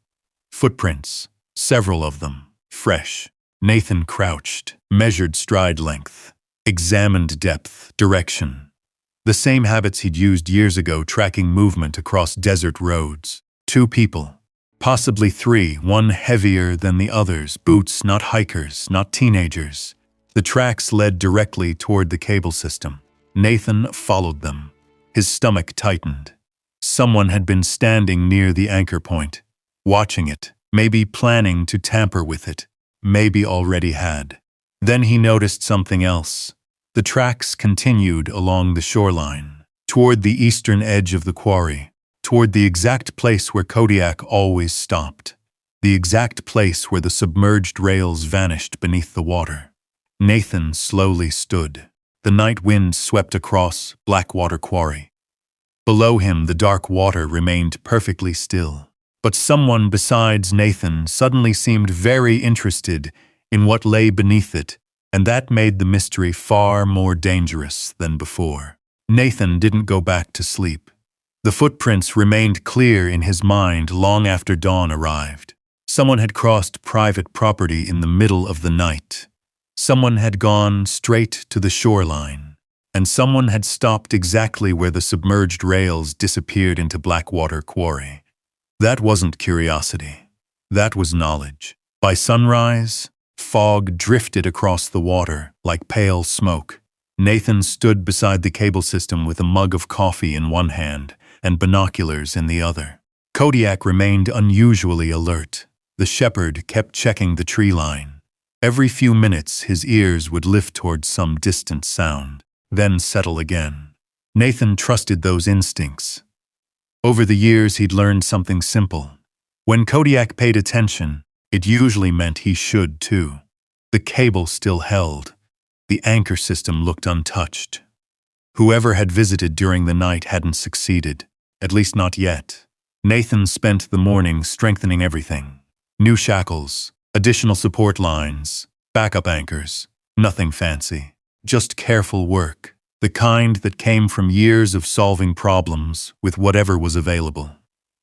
Footprints, several of them, fresh. Nathan crouched, measured stride length, examined depth, direction. The same habits he'd used years ago tracking movement across desert roads. 2 people, possibly 3, one heavier than the others, boots, not hikers, not teenagers. The tracks led directly toward the cable system. Nathan followed them. His stomach tightened. Someone had been standing near the anchor point, watching it, maybe planning to tamper with it, maybe already had. Then he noticed something else. The tracks continued along the shoreline, toward the eastern edge of the quarry, toward the exact place where Kodiak always stopped, the exact place where the submerged rails vanished beneath the water. Nathan slowly stood. The night wind swept across Blackwater Quarry. Below him, the dark water remained perfectly still. But someone besides Nathan suddenly seemed very interested in what lay beneath it, and that made the mystery far more dangerous than before. Nathan didn't go back to sleep. The footprints remained clear in his mind long after dawn arrived. Someone had crossed private property in the middle of the night. Someone had gone straight to the shoreline, and someone had stopped exactly where the submerged rails disappeared into Blackwater Quarry. That wasn't curiosity. That was knowledge. By sunrise, fog drifted across the water like pale smoke. Nathan stood beside the cable system with a mug of coffee in one hand and binoculars in the other. Kodiak remained unusually alert. The shepherd kept checking the tree line. Every few minutes, his ears would lift towards some distant sound, then settle again. Nathan trusted those instincts. Over the years, he'd learned something simple. When Kodiak paid attention, it usually meant he should too. The cable still held. The anchor system looked untouched. Whoever had visited during the night hadn't succeeded, at least not yet. Nathan spent the morning strengthening everything. New shackles, additional support lines, backup anchors. Nothing fancy, just careful work, the kind that came from years of solving problems with whatever was available.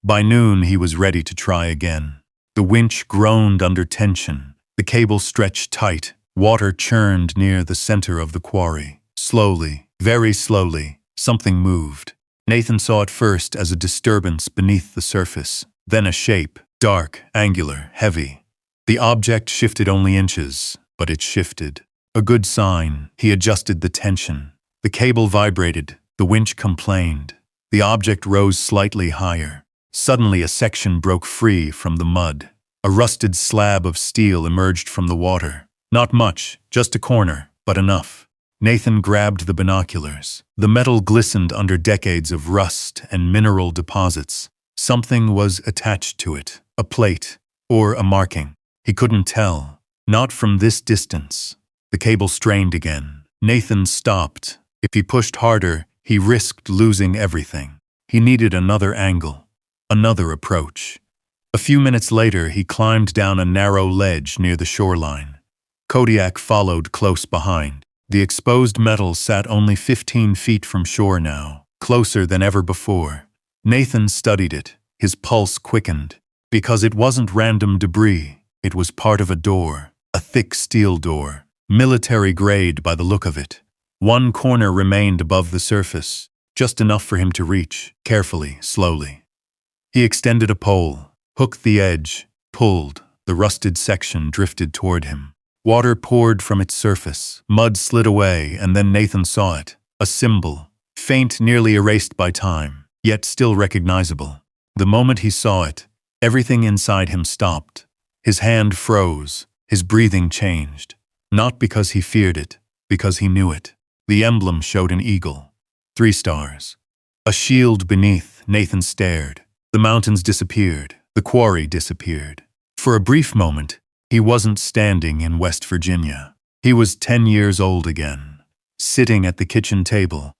By noon, he was ready to try again. The winch groaned under tension. The cable stretched tight. Water churned near the center of the quarry. Slowly, very slowly, something moved. Nathan saw it first as a disturbance beneath the surface, then a shape, dark, angular, heavy. The object shifted only inches, but it shifted. A good sign. He adjusted the tension. The cable vibrated. The winch complained. The object rose slightly higher. Suddenly, a section broke free from the mud. A rusted slab of steel emerged from the water. Not much, just a corner, but enough. Nathan grabbed the binoculars. The metal glistened under decades of rust and mineral deposits. Something was attached to it, a plate, or a marking. He couldn't tell. Not from this distance. The cable strained again. Nathan stopped. If he pushed harder, he risked losing everything. He needed another angle, another approach. A few minutes later, he climbed down a narrow ledge near the shoreline. Kodiak followed close behind. The exposed metal sat only 15 feet from shore now, closer than ever before. Nathan studied it. His pulse quickened. Because it wasn't random debris. It was part of a door, a thick steel door, military grade by the look of it. One corner remained above the surface, just enough for him to reach, carefully, slowly. He extended a pole, hooked the edge, pulled. The rusted section drifted toward him. Water poured from its surface, mud slid away, and then Nathan saw it, a symbol, faint, nearly erased by time, yet still recognizable. The moment he saw it, everything inside him stopped. His hand froze, his breathing changed. Not because he feared it, because he knew it. The emblem showed an eagle. 3 stars. A shield beneath. Nathan stared. The mountains disappeared. The quarry disappeared. For a brief moment, he wasn't standing in West Virginia. He was 10 years old again, sitting at the kitchen table,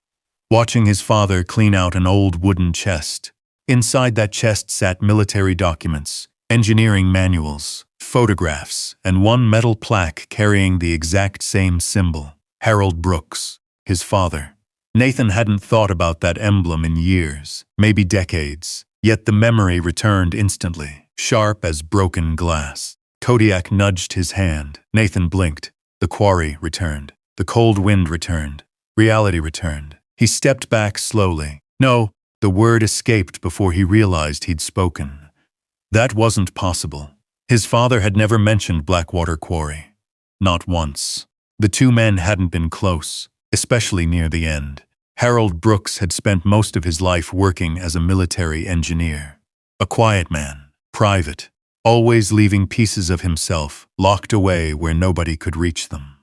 watching his father clean out an old wooden chest. Inside that chest sat military documents, engineering manuals, photographs, and one metal plaque carrying the exact same symbol. Harold Brooks, his father. Nathan hadn't thought about that emblem in years, maybe decades, yet the memory returned instantly, sharp as broken glass. Kodiak nudged his hand. Nathan blinked. The quarry returned. The cold wind returned. Reality returned. He stepped back slowly. No, the word escaped before he realized he'd spoken. That wasn't possible. His father had never mentioned Blackwater Quarry. Not once. The two men hadn't been close. especially near the end. Harold Brooks had spent most of his life working as a military engineer. A quiet man, private, always leaving pieces of himself locked away where nobody could reach them.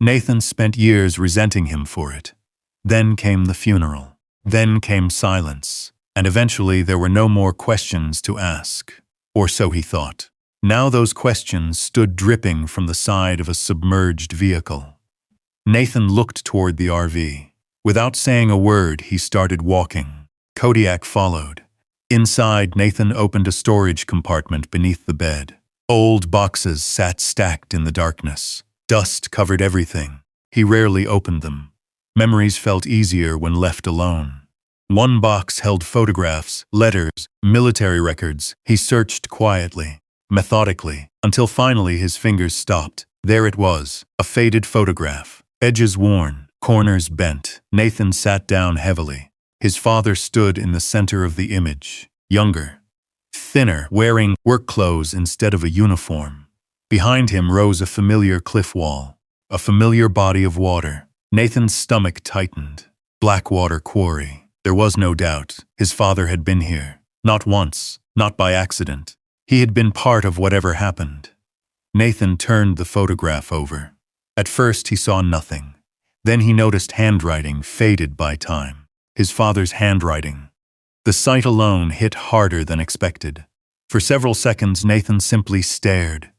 Nathan spent years resenting him for it. Then came the funeral. Then came silence. And eventually there were no more questions to ask. Or so he thought. Now those questions stood dripping from the side of a submerged vehicle. Nathan looked toward the RV. Without saying a word, he started walking. Kodiak followed. Inside, Nathan opened a storage compartment beneath the bed. Old boxes sat stacked in the darkness. Dust covered everything. He rarely opened them. Memories felt easier when left alone. One box held photographs, letters, military records. He searched quietly, methodically, until finally his fingers stopped. There it was, a faded photograph, edges worn, corners bent. Nathan sat down heavily. His father stood in the center of the image, younger, thinner, wearing work clothes instead of a uniform. Behind him rose a familiar cliff wall, a familiar body of water. Nathan's stomach tightened. Blackwater Quarry. There was no doubt. His father had been here. Not once, not by accident. He had been part of whatever happened. Nathan turned the photograph over. At first he saw nothing. Then he noticed handwriting faded by time. His father's handwriting. The sight alone hit harder than expected. For several seconds Nathan simply stared.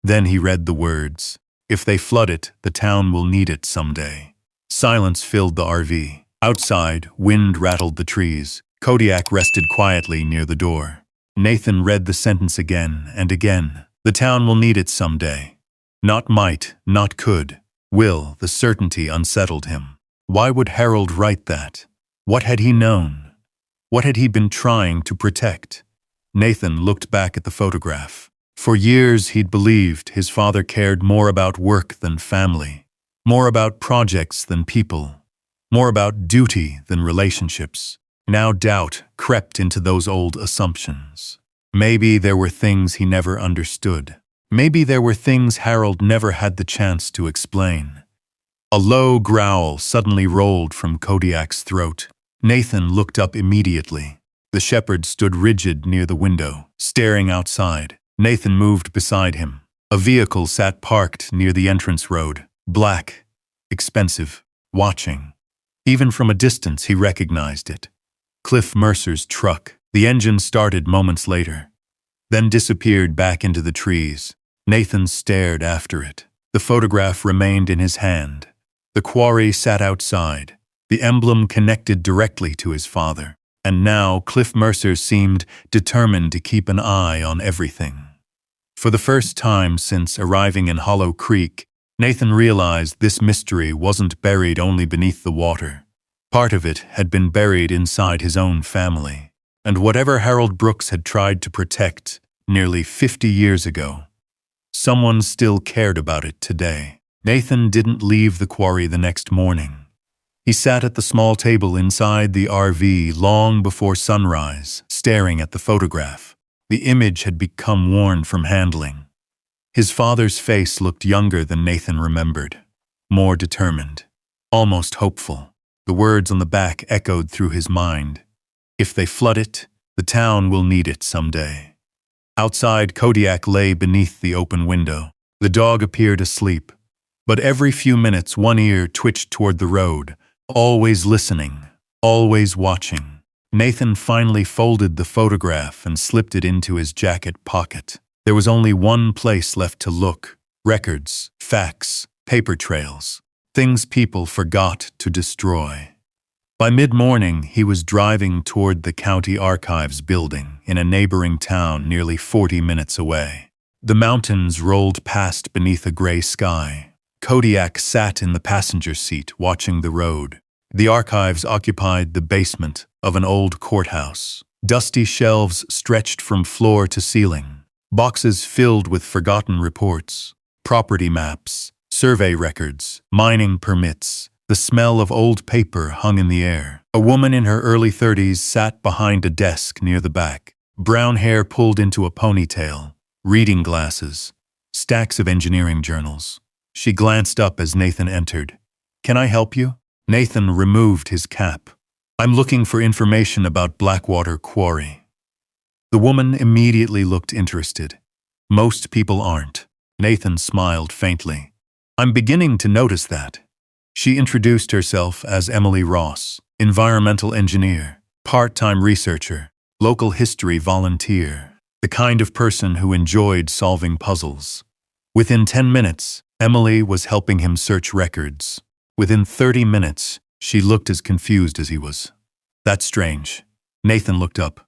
Then he read the words, "If they flood it, the town will need it someday." Silence filled the RV. Outside, wind rattled the trees. Kodiak rested quietly near the door. Nathan read the sentence again and again. The town will need it someday. Not might, not could. Will, the certainty unsettled him. Why would Harold write that? What had he known? What had he been trying to protect? Nathan looked back at the photograph. For years he'd believed his father cared more about work than family, more about projects than people, more about duty than relationships. Now doubt crept into those old assumptions. Maybe there were things he never understood. Maybe there were things Harold never had the chance to explain. A low growl suddenly rolled from Kodiak's throat. Nathan looked up immediately. The shepherd stood rigid near the window, staring outside. Nathan moved beside him. A vehicle sat parked near the entrance road, black, expensive, watching. Even from a distance he recognized it. Cliff Mercer's truck. The engine started moments later, then disappeared back into the trees. Nathan stared after it. The photograph remained in his hand. The quarry sat outside. The emblem connected directly to his father. And now Cliff Mercer seemed determined to keep an eye on everything. For the first time since arriving in Hollow Creek, Nathan realized this mystery wasn't buried only beneath the water. Part of it had been buried inside his own family. And whatever Harold Brooks had tried to protect nearly 50 years ago, someone still cared about it today. Nathan didn't leave the quarry the next morning. He sat at the small table inside the RV long before sunrise, staring at the photograph. The image had become worn from handling. His father's face looked younger than Nathan remembered, more determined, almost hopeful. The words on the back echoed through his mind. If they flood it, the town will need it someday. Outside, Kodiak lay beneath the open window. The dog appeared asleep, but every few minutes one ear twitched toward the road, always listening, always watching. Nathan finally folded the photograph and slipped it into his jacket pocket. There was only one place left to look: records, facts, paper trails, things people forgot to destroy. By mid-morning, he was driving toward the county archives building in a neighboring town nearly 40 minutes away. The mountains rolled past beneath a gray sky. Kodiak sat in the passenger seat watching the road. The archives occupied the basement of an old courthouse. Dusty shelves stretched from floor to ceiling. Boxes filled with forgotten reports, property maps, survey records, mining permits. The smell of old paper hung in the air. A woman in her early 30s sat behind a desk near the back. Brown hair pulled into a ponytail, reading glasses, stacks of engineering journals. She glanced up as Nathan entered. Can I help you? Nathan removed his cap. I'm looking for information about Blackwater Quarry. The woman immediately looked interested. Most people aren't. Nathan smiled faintly. I'm beginning to notice that. She introduced herself as Emily Ross, environmental engineer, part-time researcher, local history volunteer, the kind of person who enjoyed solving puzzles. Within 10 minutes, Emily was helping him search records. Within 30 minutes, she looked as confused as he was. That's strange. Nathan looked up.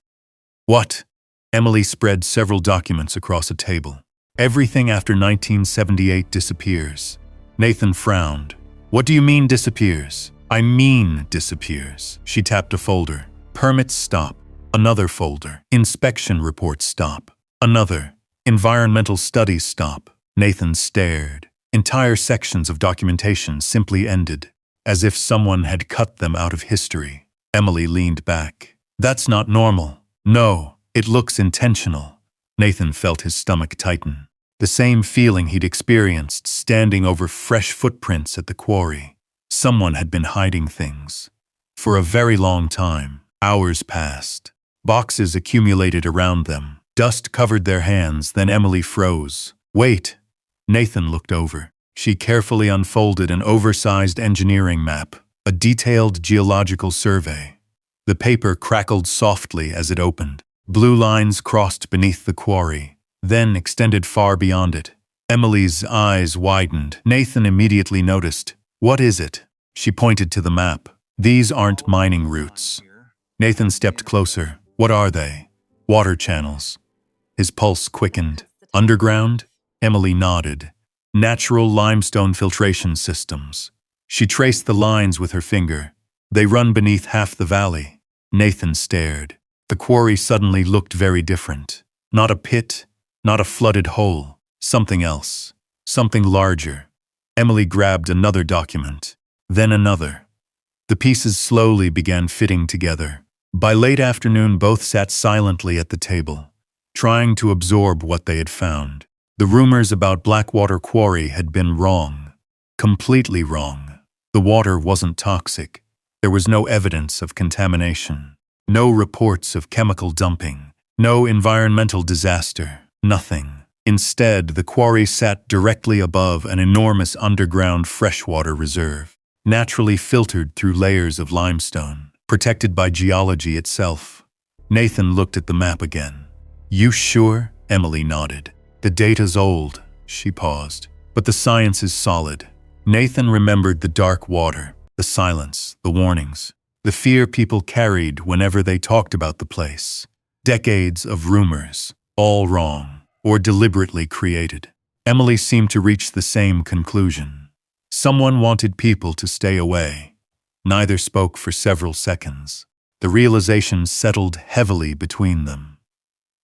What? Emily spread several documents across a table. Everything after 1978 disappears. Nathan frowned. What do you mean disappears? I mean disappears. She tapped a folder. Permits stop. Another folder. Inspection reports stop. Another. Environmental studies stop. Nathan stared. Entire sections of documentation simply ended, as if someone had cut them out of history. Emily leaned back. That's not normal. No. It looks intentional. Nathan felt his stomach tighten. The same feeling he'd experienced standing over fresh footprints at the quarry. Someone had been hiding things. For a very long time, hours passed. Boxes accumulated around them. Dust covered their hands, then Emily froze. Wait! Nathan looked over. She carefully unfolded an oversized engineering map, a detailed geological survey. The paper crackled softly as it opened. Blue lines crossed beneath the quarry, then extended far beyond it. Emily's eyes widened. Nathan immediately noticed. What is it? She pointed to the map. These aren't mining routes. Nathan stepped closer. What are they? Water channels. His pulse quickened. Underground? Emily nodded. Natural limestone filtration systems. She traced the lines with her finger. They run beneath half the valley. Nathan stared. The quarry suddenly looked very different. Not a pit, not a flooded hole. Something else. Something larger. Emily grabbed another document. Then another. The pieces slowly began fitting together. By late afternoon, both sat silently at the table, trying to absorb what they had found. The rumors about Blackwater Quarry had been wrong. Completely wrong. The water wasn't toxic. There was no evidence of contamination. No reports of chemical dumping. No environmental disaster. Nothing. Instead, the quarry sat directly above an enormous underground freshwater reserve, naturally filtered through layers of limestone, protected by geology itself. Nathan looked at the map again. You sure? Emily nodded. The data's old. She paused. But the science is solid. Nathan remembered the dark water, the silence, the warnings. The fear people carried whenever they talked about the place. Decades of rumors, all wrong, or deliberately created. Emily seemed to reach the same conclusion. Someone wanted people to stay away. Neither spoke for several seconds. The realization settled heavily between them.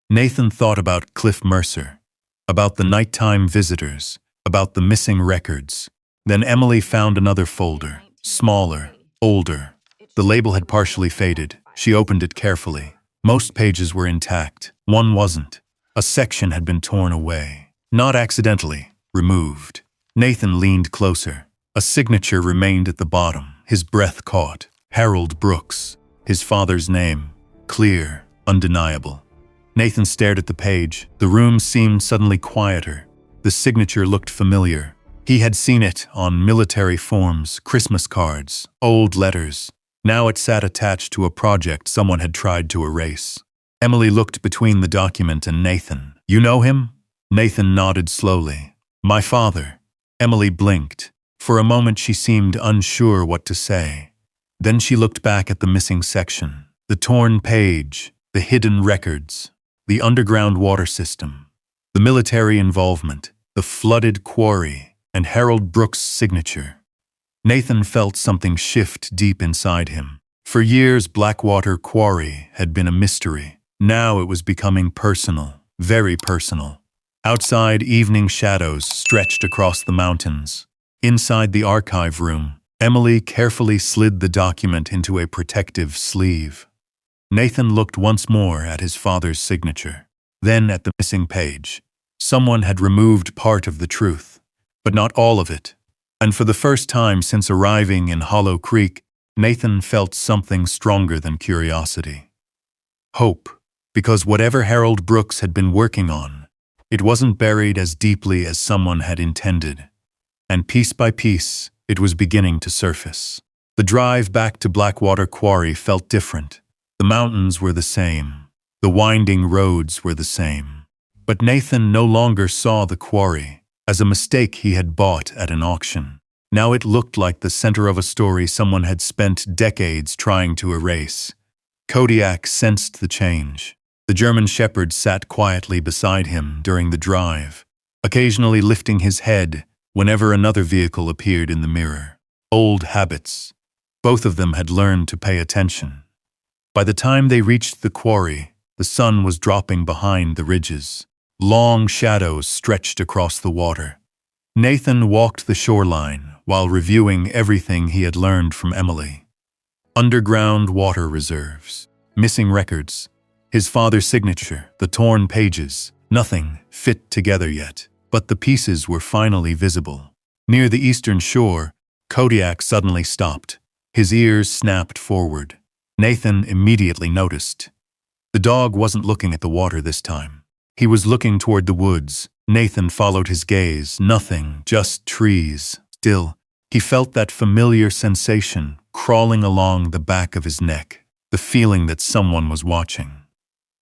Nathan thought about Cliff Mercer, about the nighttime visitors, about the missing records. Then Emily found another folder, smaller, older. The label had partially faded. She opened it carefully. Most pages were intact. One wasn't. A section had been torn away. Not accidentally. Removed. Nathan leaned closer. A signature remained at the bottom. His breath caught. Harold Brooks. His father's name. Clear. Undeniable. Nathan stared at the page. The room seemed suddenly quieter. The signature looked familiar. He had seen it on military forms, Christmas cards, old letters. Now it sat attached to a project someone had tried to erase. Emily looked between the document and Nathan. You know him? Nathan nodded slowly. My father. Emily blinked. For a moment she seemed unsure what to say. Then she looked back at the missing section. The torn page, the hidden records, the underground water system, the military involvement, the flooded quarry, and Harold Brooks' signature. Nathan felt something shift deep inside him. For years, Blackwater Quarry had been a mystery. Now it was becoming personal, very personal. Outside, evening shadows stretched across the mountains. Inside the archive room, Emily carefully slid the document into a protective sleeve. Nathan looked once more at his father's signature, then at the missing page. Someone had removed part of the truth, but not all of it. And for the first time since arriving in Hollow Creek, Nathan felt something stronger than curiosity. Hope, because whatever Harold Brooks had been working on, it wasn't buried as deeply as someone had intended. And piece by piece, it was beginning to surface. The drive back to Blackwater Quarry felt different. The mountains were the same. The winding roads were the same. But Nathan no longer saw the quarry as a mistake he had bought at an auction. Now it looked like the center of a story someone had spent decades trying to erase. Kodiak sensed the change. The German shepherd sat quietly beside him during the drive, occasionally lifting his head whenever another vehicle appeared in the mirror. Old habits. Both of them had learned to pay attention. By the time they reached the quarry, the sun was dropping behind the ridges. Long shadows stretched across the water. Nathan walked the shoreline while reviewing everything he had learned from Emily. Underground water reserves, missing records, his father's signature, the torn pages, nothing fit together yet, but the pieces were finally visible. Near the eastern shore, Kodiak suddenly stopped. His ears snapped forward. Nathan immediately noticed. The dog wasn't looking at the water this time. He was looking toward the woods. Nathan followed his gaze. Nothing, just trees. Still, he felt that familiar sensation crawling along the back of his neck, the feeling that someone was watching.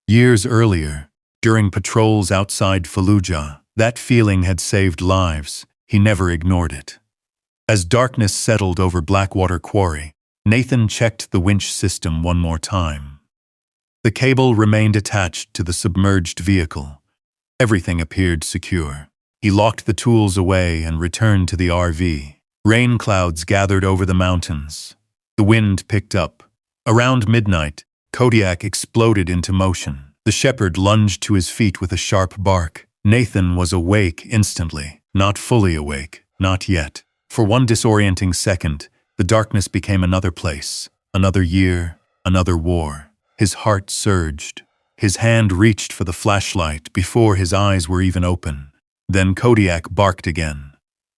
Years earlier, during patrols outside Fallujah, that feeling had saved lives. He never ignored it. As darkness settled over Blackwater Quarry, Nathan checked the winch system one more time. The cable remained attached to the submerged vehicle. Everything appeared secure. He locked the tools away and returned to the RV. Rain clouds gathered over the mountains. The wind picked up. Around midnight, Kodiak exploded into motion. The shepherd lunged to his feet with a sharp bark. Nathan was awake instantly. Not fully awake, not yet. For one disorienting second, the darkness became another place, another year, another war. His heart surged. His hand reached for the flashlight before his eyes were even open. Then Kodiak barked again.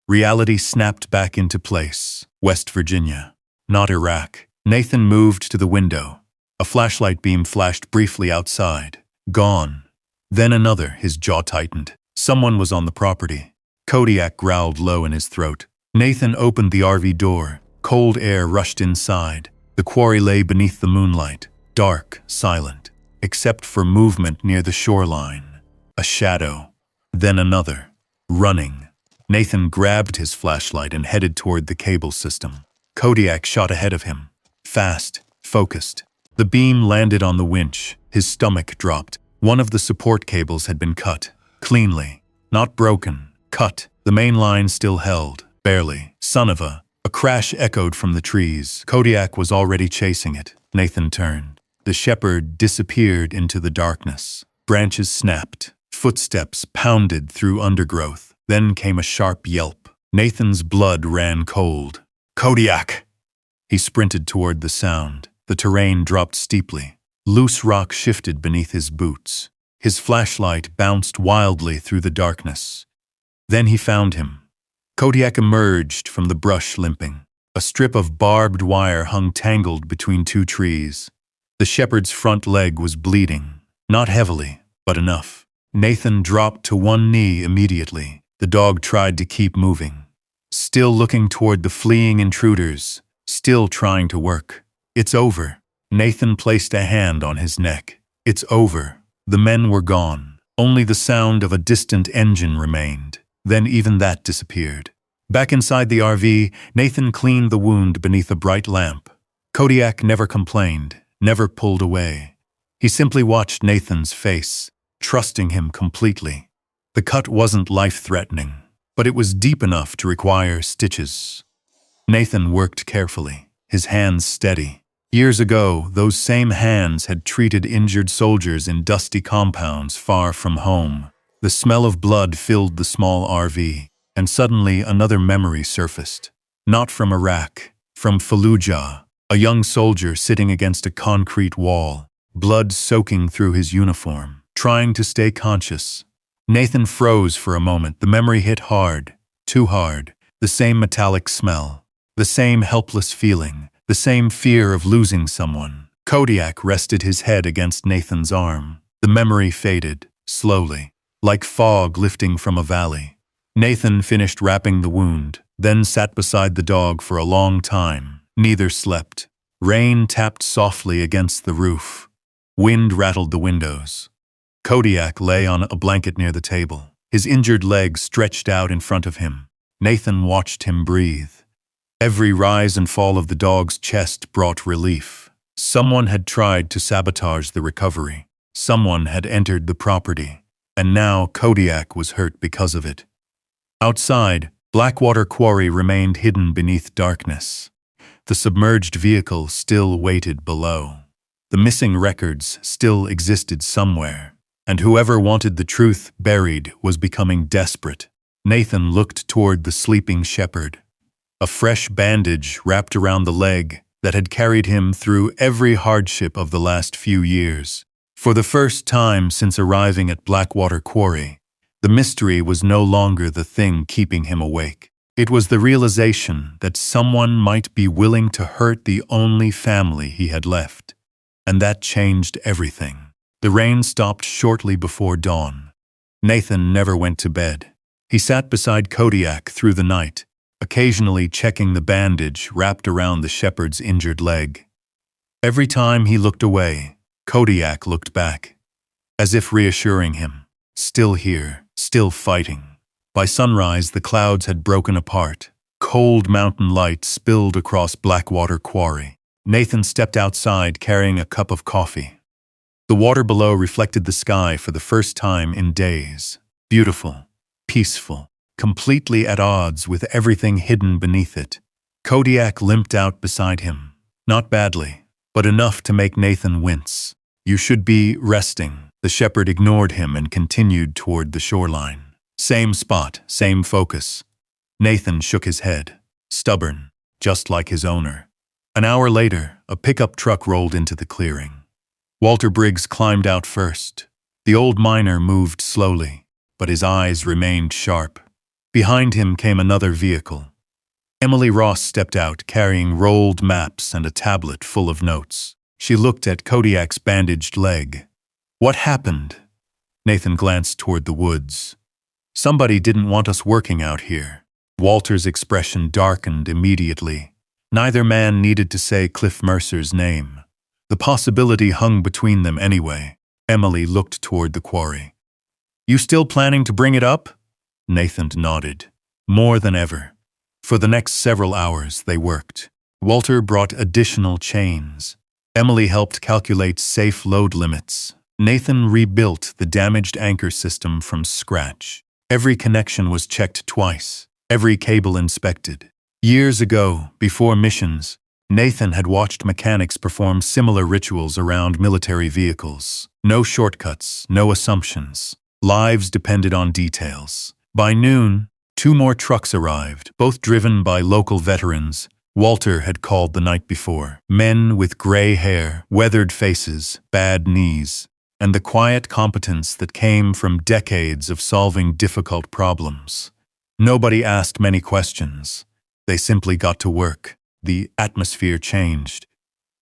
Reality snapped back into place. West Virginia, not Iraq. Nathan moved to the window. A flashlight beam flashed briefly outside. Gone. Then another, his jaw tightened. Someone was on the property. Kodiak growled low in his throat. Nathan opened the RV door. Cold air rushed inside. The quarry lay beneath the moonlight. Dark, silent, except for movement near the shoreline. A shadow. Then another. Running. Nathan grabbed his flashlight and headed toward the cable system. Kodiak shot ahead of him. Fast, focused. The beam landed on the winch. His stomach dropped. One of the support cables had been cut. Cleanly. Not broken. Cut. The main line still held. Barely. Son of a... A crash echoed from the trees. Kodiak was already chasing it. Nathan turned. The shepherd disappeared into the darkness. Branches snapped. Footsteps pounded through undergrowth. Then came a sharp yelp. Nathan's blood ran cold. Kodiak! He sprinted toward the sound. The terrain dropped steeply. Loose rock shifted beneath his boots. His flashlight bounced wildly through the darkness. Then he found him. Kodiak emerged from the brush limping. A strip of barbed wire hung tangled between two trees. The shepherd's front leg was bleeding. Not heavily, but enough. Nathan dropped to one knee immediately. The dog tried to keep moving. Still looking toward the fleeing intruders. Still trying to work. It's over. Nathan placed a hand on his neck. It's over. The men were gone. Only the sound of a distant engine remained. Then even that disappeared. Back inside the RV, Nathan cleaned the wound beneath a bright lamp. Kodiak never complained, never pulled away. He simply watched Nathan's face, trusting him completely. The cut wasn't life-threatening, but it was deep enough to require stitches. Nathan worked carefully, his hands steady. Years ago, those same hands had treated injured soldiers in dusty compounds far from home. The smell of blood filled the small RV, and suddenly another memory surfaced. Not from Iraq, from Fallujah, a young soldier sitting against a concrete wall, blood soaking through his uniform, trying to stay conscious. Nathan froze for a moment. The memory hit hard, too hard. The same metallic smell. The same helpless feeling. The same fear of losing someone. Kodiak rested his head against Nathan's arm. The memory faded, slowly, like fog lifting from a valley. Nathan finished wrapping the wound, then sat beside the dog for a long time. Neither slept. Rain tapped softly against the roof. Wind rattled the windows. Kodiak lay on a blanket near the table, his injured leg stretched out in front of him. Nathan watched him breathe. Every rise and fall of the dog's chest brought relief. Someone had tried to sabotage the recovery. Someone had entered the property, and now Kodiak was hurt because of it. Outside, Blackwater Quarry remained hidden beneath darkness. The submerged vehicle still waited below. The missing records still existed somewhere, and whoever wanted the truth buried was becoming desperate. Nathan looked toward the sleeping shepherd. A fresh bandage wrapped around the leg that had carried him through every hardship of the last few years. For the first time since arriving at Blackwater Quarry, the mystery was no longer the thing keeping him awake. It was the realization that someone might be willing to hurt the only family he had left. And that changed everything. The rain stopped shortly before dawn. Nathan never went to bed. He sat beside Kodiak through the night, occasionally checking the bandage wrapped around the shepherd's injured leg. Every time he looked away, Kodiak looked back, as if reassuring him. Still here, still fighting. By sunrise, the clouds had broken apart. Cold mountain light spilled across Blackwater Quarry. Nathan stepped outside carrying a cup of coffee. The water below reflected the sky for the first time in days. Beautiful, peaceful, completely at odds with everything hidden beneath it. Kodiak limped out beside him. Not badly, but enough to make Nathan wince. "You should be resting." The shepherd ignored him and continued toward the shoreline. Same spot, same focus. Nathan shook his head. Stubborn, just like his owner. An hour later, a pickup truck rolled into the clearing. Walter Briggs climbed out first. The old miner moved slowly, but his eyes remained sharp. Behind him came another vehicle. Emily Ross stepped out carrying rolled maps and a tablet full of notes. She looked at Kodiak's bandaged leg. "What happened?" Nathan glanced toward the woods. "Somebody didn't want us working out here." Walter's expression darkened immediately. Neither man needed to say Cliff Mercer's name. The possibility hung between them anyway. Emily looked toward the quarry. "You still planning to bring it up?" Nathan nodded. More than ever. For the next several hours, they worked. Walter brought additional chains. Emily helped calculate safe load limits. Nathan rebuilt the damaged anchor system from scratch. Every connection was checked twice, every cable inspected. Years ago, before missions, Nathan had watched mechanics perform similar rituals around military vehicles. No shortcuts, no assumptions. Lives depended on details. By noon, 2 more trucks arrived, both driven by local veterans Walter had called the night before. Men with gray hair, weathered faces, bad knees, and the quiet competence that came from decades of solving difficult problems. Nobody asked many questions. They simply got to work. The atmosphere changed.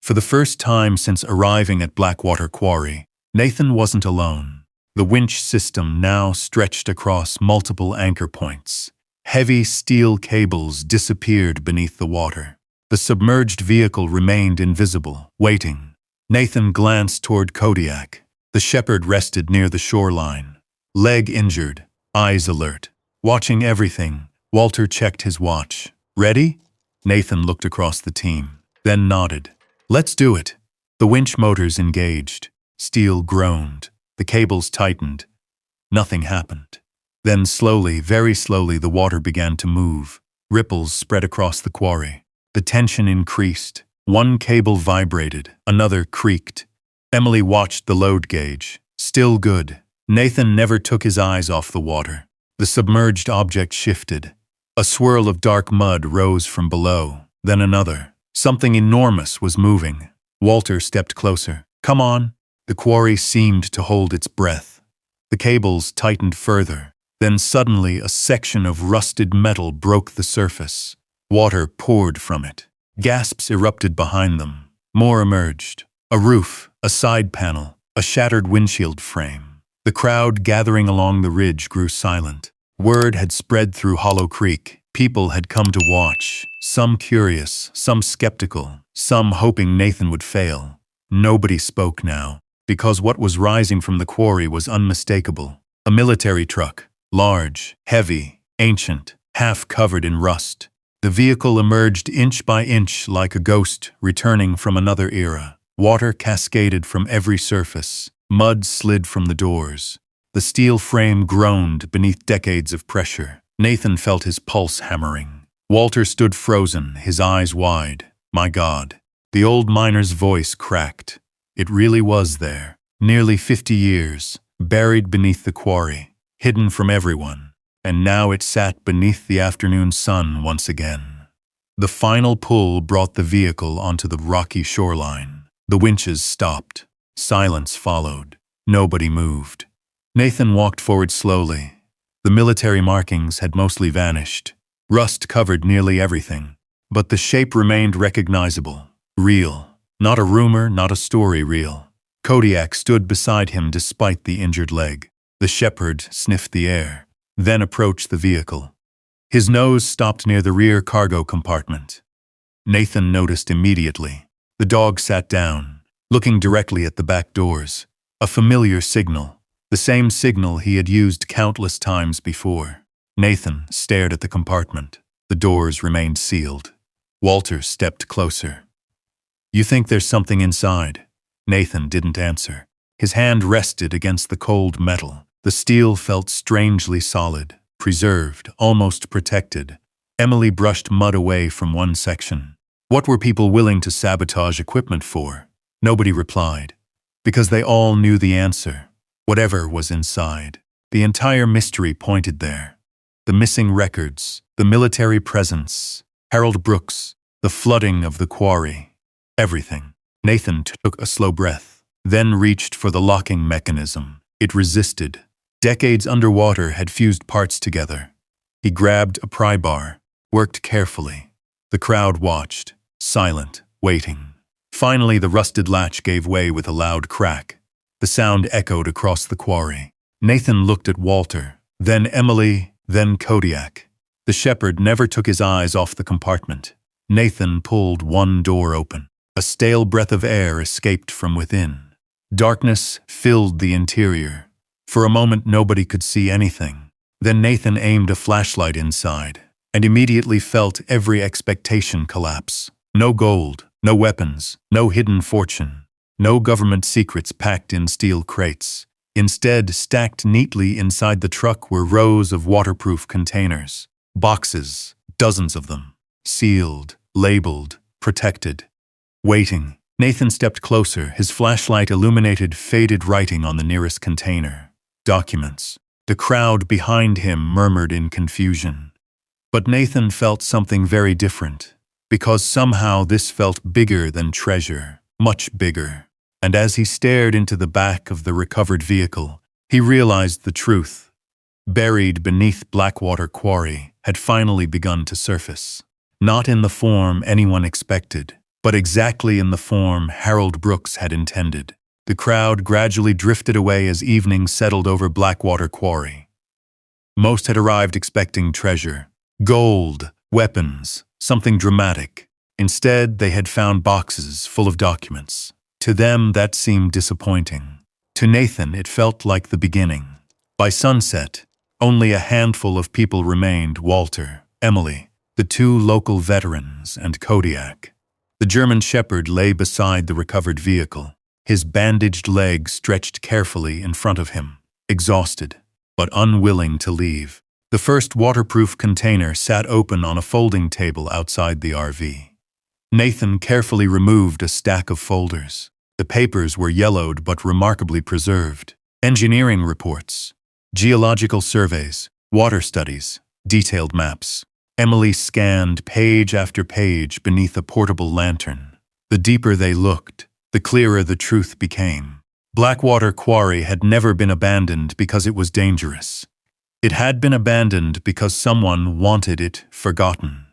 For the first time since arriving at Blackwater Quarry, Nathan wasn't alone. The winch system now stretched across multiple anchor points. Heavy steel cables disappeared beneath the water. The submerged vehicle remained invisible, waiting. Nathan glanced toward Kodiak. The shepherd rested near the shoreline. Leg injured, eyes alert. Watching everything, Walter checked his watch. "Ready?" Nathan looked across the team, then nodded. "Let's do it." The winch motors engaged. Steel groaned. The cables tightened. Nothing happened. Then slowly, very slowly, the water began to move. Ripples spread across the quarry. The tension increased. One cable vibrated, another creaked. Emily watched the load gauge. Still good. Nathan never took his eyes off the water. The submerged object shifted. A swirl of dark mud rose from below, then another. Something enormous was moving. Walter stepped closer. "Come on." The quarry seemed to hold its breath. The cables tightened further. Then suddenly a section of rusted metal broke the surface. Water poured from it. Gasps erupted behind them. More emerged. A roof, a side panel, a shattered windshield frame. The crowd gathering along the ridge grew silent. Word had spread through Hollow Creek. People had come to watch, some curious, some skeptical, some hoping Nathan would fail. Nobody spoke now, because what was rising from the quarry was unmistakable. A military truck, large, heavy, ancient, half covered in rust. The vehicle emerged inch by inch like a ghost returning from another era. Water cascaded from every surface. Mud slid from the doors. The steel frame groaned beneath decades of pressure. Nathan felt his pulse hammering. Walter stood frozen, his eyes wide. My God. The old miner's voice cracked. It really was there. Nearly 50 years, buried beneath the quarry, hidden from everyone. And now it sat beneath the afternoon sun once again. The final pull brought the vehicle onto the rocky shoreline. The winches stopped. Silence followed. Nobody moved. Nathan walked forward slowly. The military markings had mostly vanished. Rust covered nearly everything. But the shape remained recognizable. Real. Not a rumor, not a story, real. Kodiak stood beside him despite the injured leg. The shepherd sniffed the air, then approached the vehicle. His nose stopped near the rear cargo compartment. Nathan noticed immediately. The dog sat down, looking directly at the back doors. A familiar signal. The same signal he had used countless times before. Nathan stared at the compartment. The doors remained sealed. Walter stepped closer. You think there's something inside? Nathan didn't answer. His hand rested against the cold metal. The steel felt strangely solid, preserved, almost protected. Emily brushed mud away from one section. What were people willing to sabotage equipment for? Nobody replied. Because they all knew the answer. Whatever was inside. The entire mystery pointed there. The missing records, the military presence, Harold Brooks, the flooding of the quarry. Everything. Nathan took a slow breath, then reached for the locking mechanism. It resisted. Decades underwater had fused parts together. He grabbed a pry bar, worked carefully. The crowd watched, silent, waiting. Finally, the rusted latch gave way with a loud crack. The sound echoed across the quarry. Nathan looked at Walter, then Emily, then Kodiak. The shepherd never took his eyes off the compartment. Nathan pulled one door open. A stale breath of air escaped from within. Darkness filled the interior. For a moment, nobody could see anything. Then Nathan aimed a flashlight inside, and immediately felt every expectation collapse. No gold, no weapons, no hidden fortune. No government secrets packed in steel crates. Instead, stacked neatly inside the truck were rows of waterproof containers. Boxes, dozens of them. Sealed, labeled, protected. Waiting. Nathan stepped closer. His flashlight illuminated faded writing on the nearest container. Documents. The crowd behind him murmured in confusion. But Nathan felt something very different. Because somehow this felt bigger than treasure. Much bigger. And as he stared into the back of the recovered vehicle, he realized the truth. Buried beneath Blackwater Quarry had finally begun to surface. Not in the form anyone expected, but exactly in the form Harold Brooks had intended. The crowd gradually drifted away as evening settled over Blackwater Quarry. Most had arrived expecting treasure, gold, weapons, something dramatic. Instead, they had found boxes full of documents. To them, that seemed disappointing. To Nathan, it felt like the beginning. By sunset, only a handful of people remained: Walter, Emily, the two local veterans, and Kodiak. The German shepherd lay beside the recovered vehicle, his bandaged leg stretched carefully in front of him, exhausted, but unwilling to leave. The first waterproof container sat open on a folding table outside the RV. Nathan carefully removed a stack of folders. The papers were yellowed but remarkably preserved. Engineering reports, geological surveys, water studies, detailed maps. Emily scanned page after page beneath a portable lantern. The deeper they looked, the clearer the truth became. Blackwater Quarry had never been abandoned because it was dangerous. It had been abandoned because someone wanted it forgotten.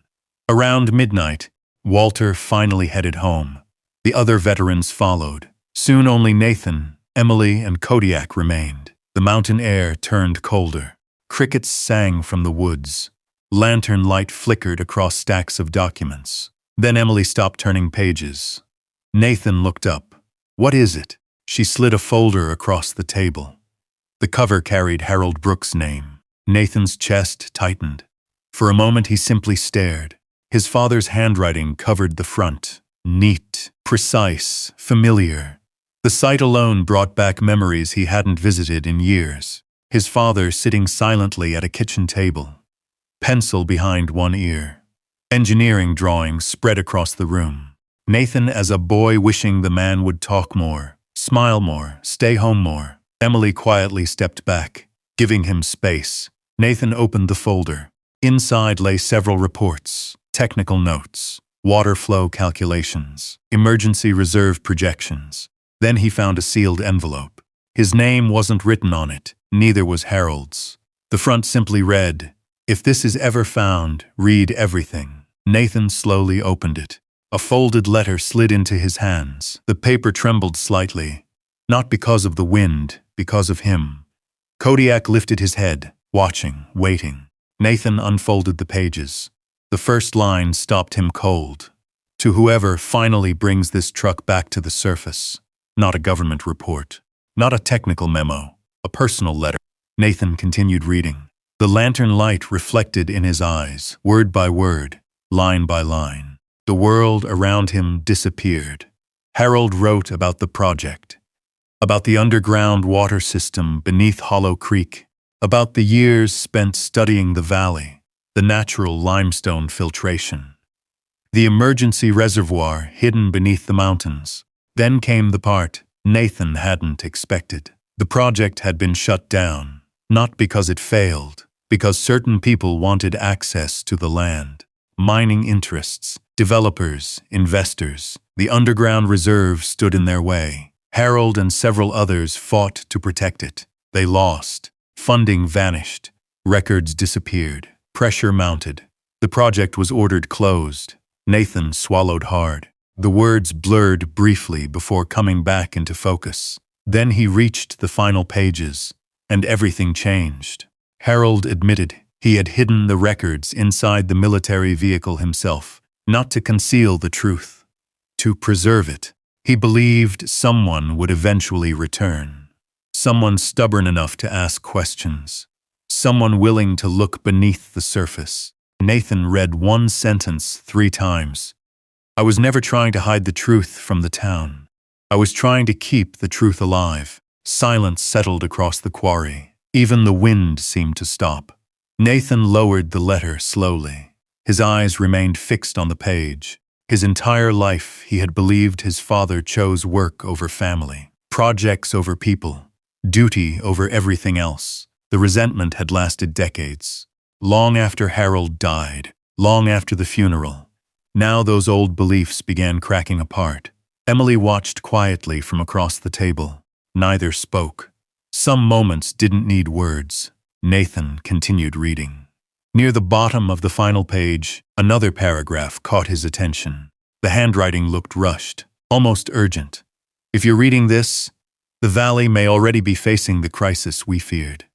Around midnight, Walter finally headed home. The other veterans followed. Soon only Nathan, Emily, and Kodiak remained. The mountain air turned colder. Crickets sang from the woods. Lantern light flickered across stacks of documents. Then Emily stopped turning pages. Nathan looked up. "What is it?" She slid a folder across the table. The cover carried Harold Brooks' name. Nathan's chest tightened. For a moment he simply stared. His father's handwriting covered the front. Neat, precise, familiar. The sight alone brought back memories he hadn't visited in years. His father sitting silently at a kitchen table. Pencil behind one ear. Engineering drawings spread across the room. Nathan as a boy wishing the man would talk more, smile more, stay home more. Emily quietly stepped back, giving him space. Nathan opened the folder. Inside lay several reports, technical notes, water flow calculations, emergency reserve projections. Then he found a sealed envelope. His name wasn't written on it, neither was Harold's. The front simply read, "If this is ever found, read everything." Nathan slowly opened it. A folded letter slid into his hands. The paper trembled slightly, not because of the wind, because of him. Kodiak lifted his head, watching, waiting. Nathan unfolded the pages. The first line stopped him cold. "To whoever finally brings this truck back to the surface." Not a government report, not a technical memo, a personal letter. Nathan continued reading. The lantern light reflected in his eyes, word by word, line by line. The world around him disappeared. Harold wrote about the project, about the underground water system beneath Hollow Creek, about the years spent studying the valley, the natural limestone filtration, the emergency reservoir hidden beneath the mountains. Then came the part Nathan hadn't expected. The project had been shut down, not because it failed, because certain people wanted access to the land. Mining interests, developers, investors, the underground reserve stood in their way. Harold and several others fought to protect it. They lost. Funding vanished. Records disappeared. Pressure mounted. The project was ordered closed. Nathan swallowed hard. The words blurred briefly before coming back into focus. Then he reached the final pages, and everything changed. Harold admitted he had hidden the records inside the military vehicle himself, not to conceal the truth, to preserve it. He believed someone would eventually return. Someone stubborn enough to ask questions. Someone willing to look beneath the surface. Nathan read one sentence 3 times. "I was never trying to hide the truth from the town. I was trying to keep the truth alive." Silence settled across the quarry. Even the wind seemed to stop. Nathan lowered the letter slowly. His eyes remained fixed on the page. His entire life he had believed his father chose work over family, projects over people, duty over everything else. The resentment had lasted decades. Long after Harold died, long after the funeral. Now those old beliefs began cracking apart. Emily watched quietly from across the table. Neither spoke. Some moments didn't need words. Nathan continued reading. Near the bottom of the final page, another paragraph caught his attention. The handwriting looked rushed, almost urgent. "If you're reading this, the valley may already be facing the crisis we feared."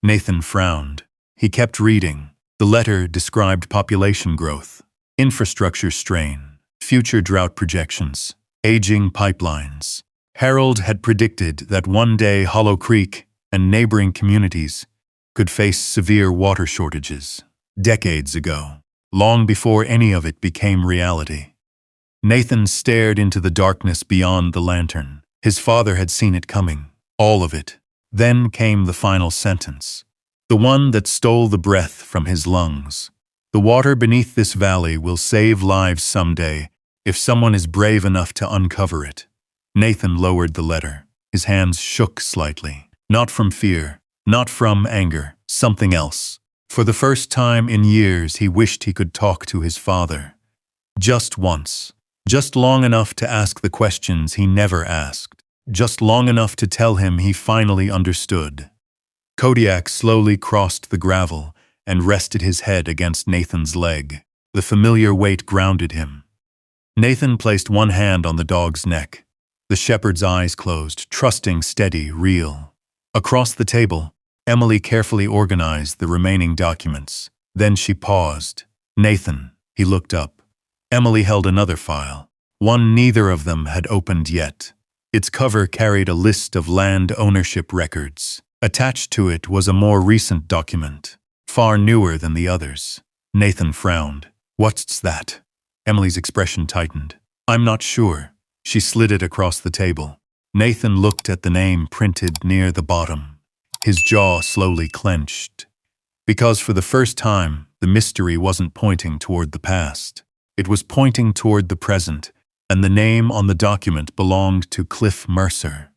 Nathan frowned. He kept reading. The letter described population growth, infrastructure strain, future drought projections, aging pipelines. Harold had predicted that one day Hollow Creek and neighboring communities could face severe water shortages. Decades ago, long before any of it became reality. Nathan stared into the darkness beyond the lantern. His father had seen it coming, all of it. Then came the final sentence, the one that stole the breath from his lungs. "The water beneath this valley will save lives someday if someone is brave enough to uncover it." Nathan lowered the letter. His hands shook slightly. Not from fear, not from anger, something else. For the first time in years, he wished he could talk to his father. Just once. Just long enough to ask the questions he never asked. Just long enough to tell him he finally understood. Kodiak slowly crossed the gravel and rested his head against Nathan's leg. The familiar weight grounded him. Nathan placed one hand on the dog's neck. The shepherd's eyes closed, trusting, steady, real. Across the table, Emily carefully organized the remaining documents. Then she paused. Nathan, he looked up. Emily held another file, one neither of them had opened yet. Its cover carried a list of land ownership records. Attached to it was a more recent document, far newer than the others. Nathan frowned. What's that? Emily's expression tightened. I'm not sure. She slid it across the table. Nathan looked at the name printed near the bottom. His jaw slowly clenched. Because for the first time, the mystery wasn't pointing toward the past. It was pointing toward the present, and the name on the document belonged to Cliff Mercer.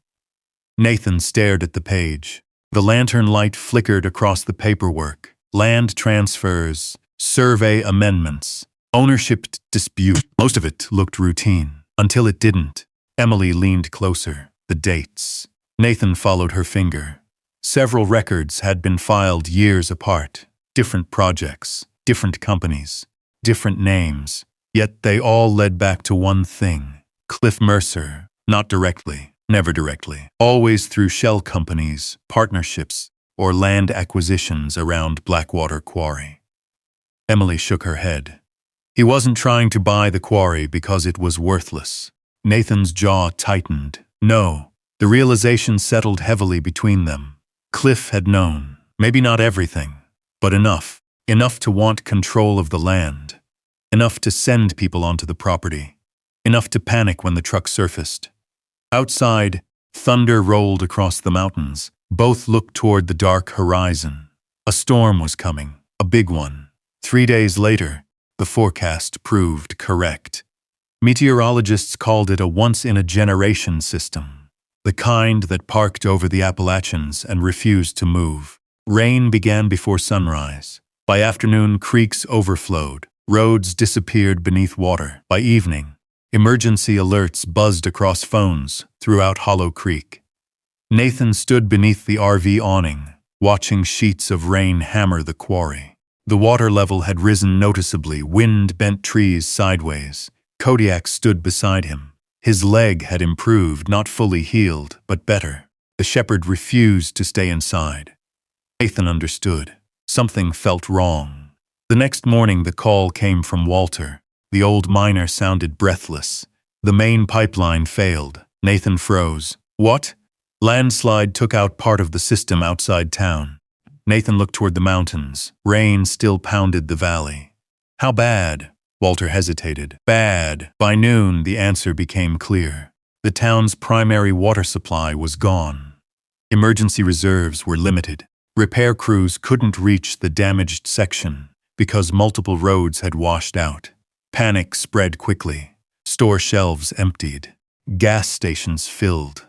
Nathan stared at the page. The lantern light flickered across the paperwork. Land transfers, survey amendments, ownership dispute. Most of it looked routine, until it didn't. Emily leaned closer. The dates. Nathan followed her finger. Several records had been filed years apart. Different projects, different companies, different names. Yet they all led back to one thing. Cliff Mercer, not directly, never directly, always through shell companies, partnerships, or land acquisitions around Blackwater Quarry. Emily shook her head. He wasn't trying to buy the quarry because it was worthless. Nathan's jaw tightened. No, the realization settled heavily between them. Cliff had known, maybe not everything, but enough. Enough to want control of the land. Enough to send people onto the property. Enough to panic when the truck surfaced. Outside, thunder rolled across the mountains. Both looked toward the dark horizon. A storm was coming, a big one. 3 days later, the forecast proved correct. Meteorologists called it a once-in-a-generation system, the kind that parked over the Appalachians and refused to move. Rain began before sunrise. By afternoon, creeks overflowed. Roads disappeared beneath water. By evening, emergency alerts buzzed across phones throughout Hollow Creek. Nathan stood beneath the RV awning, watching sheets of rain hammer the quarry. The water level had risen noticeably, wind bent trees sideways. Kodiak stood beside him. His leg had improved, not fully healed, but better. The shepherd refused to stay inside. Nathan understood. Something felt wrong. The next morning the call came from Walter. The old miner sounded breathless. The main pipeline failed. Nathan froze. What? Landslide took out part of the system outside town. Nathan looked toward the mountains. Rain still pounded the valley. How bad? Walter hesitated. Bad. By noon, the answer became clear. The town's primary water supply was gone. Emergency reserves were limited. Repair crews couldn't reach the damaged section because multiple roads had washed out. Panic spread quickly. Store shelves emptied. Gas stations filled.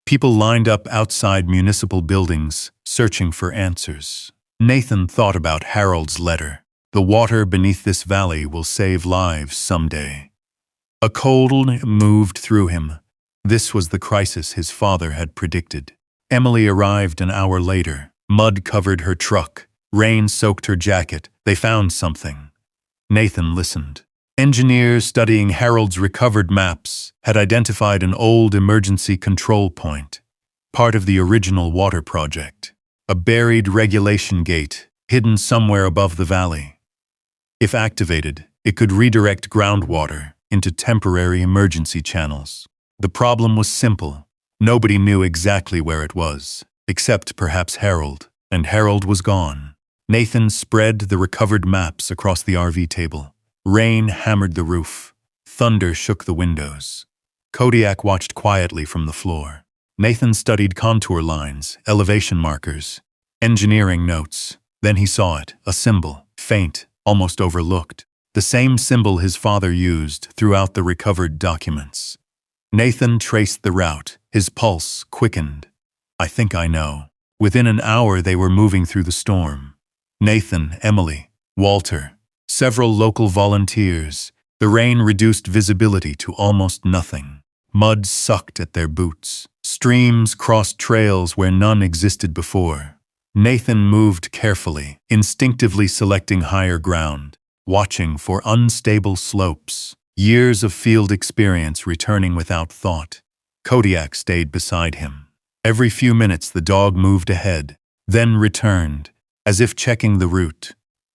People lined up outside municipal buildings, searching for answers. Nathan thought about Harold's letter. The water beneath this valley will save lives someday. A cold moved through him. This was the crisis his father had predicted. Emily arrived an hour later. Mud covered her truck. Rain soaked her jacket. They found something. Nathan listened. Engineers studying Harold's recovered maps had identified an old emergency control point, part of the original water project. A buried regulation gate, hidden somewhere above the valley. If activated, it could redirect groundwater into temporary emergency channels. The problem was simple. Nobody knew exactly where it was, except perhaps Harold, and Harold was gone. Nathan spread the recovered maps across the RV table. Rain hammered the roof. Thunder shook the windows. Kodiak watched quietly from the floor. Nathan studied contour lines, elevation markers, engineering notes. Then he saw it, a symbol, faint, almost overlooked. The same symbol his father used throughout the recovered documents. Nathan traced the route. His pulse quickened. I think I know. Within an hour they were moving through the storm. Nathan, Emily, Walter, several local volunteers. The rain reduced visibility to almost nothing. Mud sucked at their boots. Streams crossed trails where none existed before. Nathan moved carefully, instinctively selecting higher ground, watching for unstable slopes. Years of field experience returning without thought. Kodiak stayed beside him. Every few minutes the dog moved ahead, then returned, as if checking the route.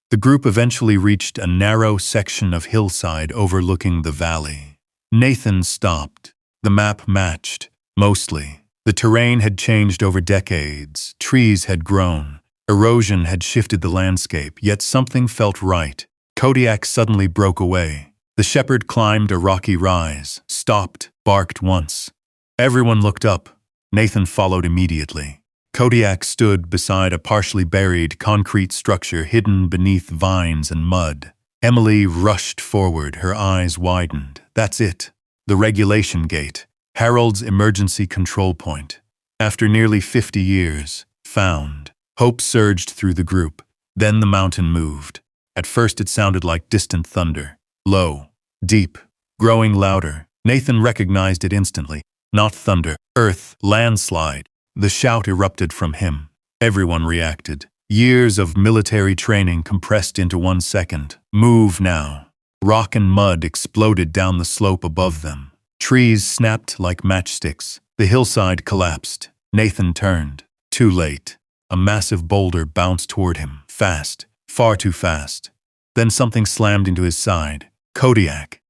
The group eventually reached a narrow section of hillside overlooking the valley. Nathan stopped. The map matched, mostly. The terrain had changed over decades, trees had grown, erosion had shifted the landscape, yet something felt right. Kodiak suddenly broke away. The shepherd climbed a rocky rise, stopped, barked once. Everyone looked up. Nathan followed immediately. Kodiak stood beside a partially buried concrete structure hidden beneath vines and mud. Emily rushed forward, her eyes widened. That's it. The regulation gate. Harold's emergency control point. After nearly 50 years, found. Hope surged through the group. Then the mountain moved. At first it sounded like distant thunder. Low, deep, growing louder. Nathan recognized it instantly. Not thunder, earth, landslide. The shout erupted from him. Everyone reacted. Years of military training compressed into 1 second. Move now. Rock and mud exploded down the slope above them. Trees snapped like matchsticks. The hillside collapsed. Nathan turned. Too late. A massive boulder bounced toward him. Fast. Far too fast. Then something slammed into his side. Kodiak.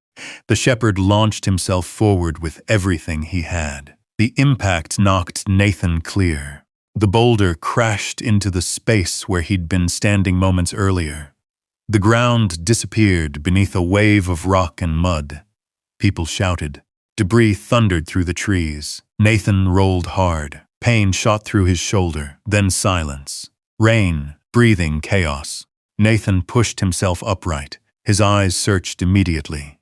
The shepherd launched himself forward with everything he had. The impact knocked Nathan clear. The boulder crashed into the space where he'd been standing moments earlier. The ground disappeared beneath a wave of rock and mud. People shouted. Debris thundered through the trees. Nathan rolled hard. Pain shot through his shoulder, then silence. Rain, breathing chaos. Nathan pushed himself upright. His eyes searched immediately.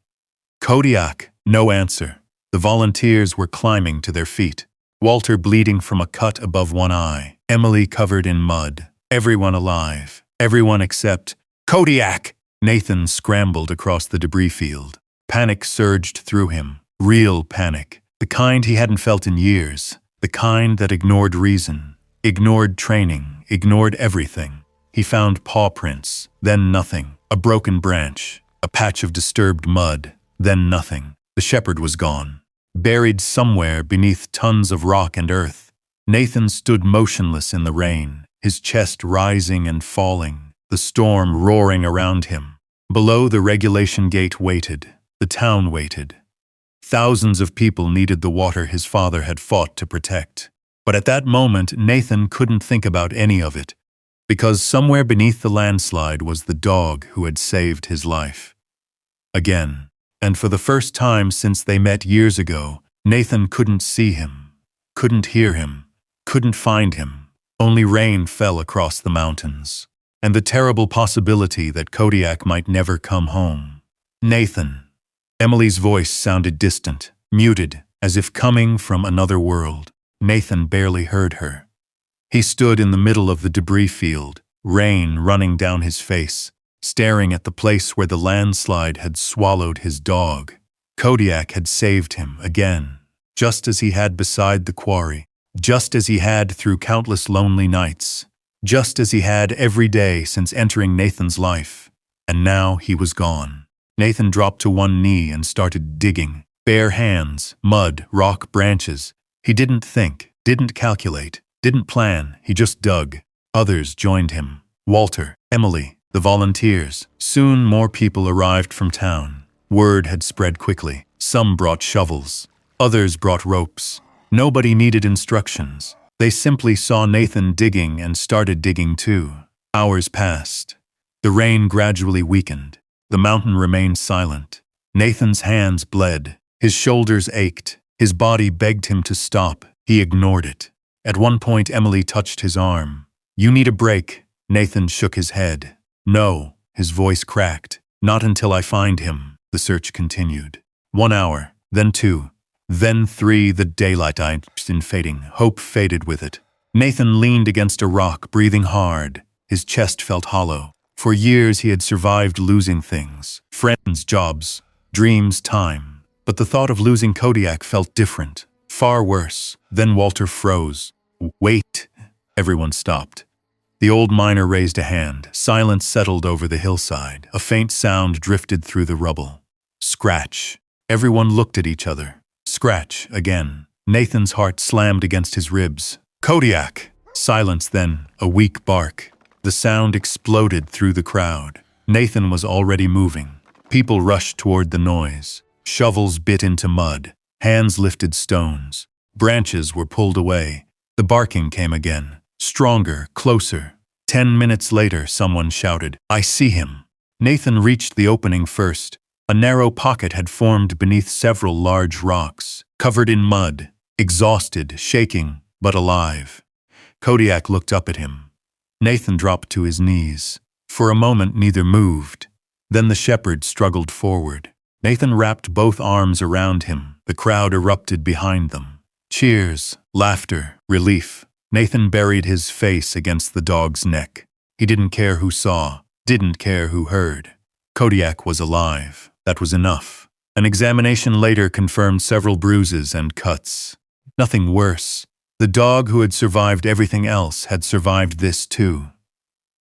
Kodiak, no answer. The volunteers were climbing to their feet. Walter bleeding from a cut above one eye. Emily covered in mud. Everyone alive. Everyone except Kodiak! Nathan scrambled across the debris field. Panic surged through him. Real panic. The kind he hadn't felt in years. The kind that ignored reason. Ignored training. Ignored everything. He found paw prints. Then nothing. A broken branch. A patch of disturbed mud. Then nothing. The shepherd was gone. Buried somewhere beneath tons of rock and earth. Nathan stood motionless in the rain, his chest rising and falling, the storm roaring around him. Below the regulation gate waited. The town waited. Thousands of people needed the water his father had fought to protect. But at that moment, Nathan couldn't think about any of it, because somewhere beneath the landslide was the dog who had saved his life. Again. And for the first time since they met years ago, Nathan couldn't see him, couldn't hear him, couldn't find him. Only rain fell across the mountains, and the terrible possibility that Kodiak might never come home. Nathan. Emily's voice sounded distant, muted, as if coming from another world. Nathan barely heard her. He stood in the middle of the debris field, rain running down his face, staring at the place where the landslide had swallowed his dog. Kodiak had saved him again, just as he had beside the quarry, just as he had through countless lonely nights, just as he had every day since entering Nathan's life. And now he was gone. Nathan dropped to one knee and started digging. Bare hands, mud, rock, branches. He didn't think, didn't calculate, didn't plan, he just dug. Others joined him. Walter, Emily, the volunteers. Soon more people arrived from town. Word had spread quickly. Some brought shovels. Others brought ropes. Nobody needed instructions. They simply saw Nathan digging and started digging too. Hours passed. The rain gradually weakened. The mountain remained silent. Nathan's hands bled. His shoulders ached. His body begged him to stop. He ignored it. At one point, Emily touched his arm. "You need a break." Nathan shook his head. "No," his voice cracked. "Not until I find him." The search continued. 1 hour, then 2, then 3. The daylight in fading. Hope faded with it. Nathan leaned against a rock, breathing hard. His chest felt hollow. For years he had survived losing things. Friends, jobs, dreams, time. But the thought of losing Kodiak felt different. Far worse. Then Walter froze. "Wait." Everyone stopped. The old miner raised a hand. Silence settled over the hillside. A faint sound drifted through the rubble. Scratch. Everyone looked at each other. Scratch, again. Nathan's heart slammed against his ribs. Kodiak! Silence then, a weak bark. The sound exploded through the crowd. Nathan was already moving. People rushed toward the noise. Shovels bit into mud. Hands lifted stones. Branches were pulled away. The barking came again. Stronger, closer. 10 minutes later, someone shouted, "I see him." Nathan reached the opening first. A narrow pocket had formed beneath several large rocks, covered in mud, exhausted, shaking, but alive. Kodiak looked up at him. Nathan dropped to his knees. For a moment, neither moved. Then the shepherd struggled forward. Nathan wrapped both arms around him. The crowd erupted behind them. Cheers, laughter, relief. Nathan buried his face against the dog's neck. He didn't care who saw, didn't care who heard. Kodiak was alive. That was enough. An examination later confirmed several bruises and cuts. Nothing worse. The dog who had survived everything else had survived this too.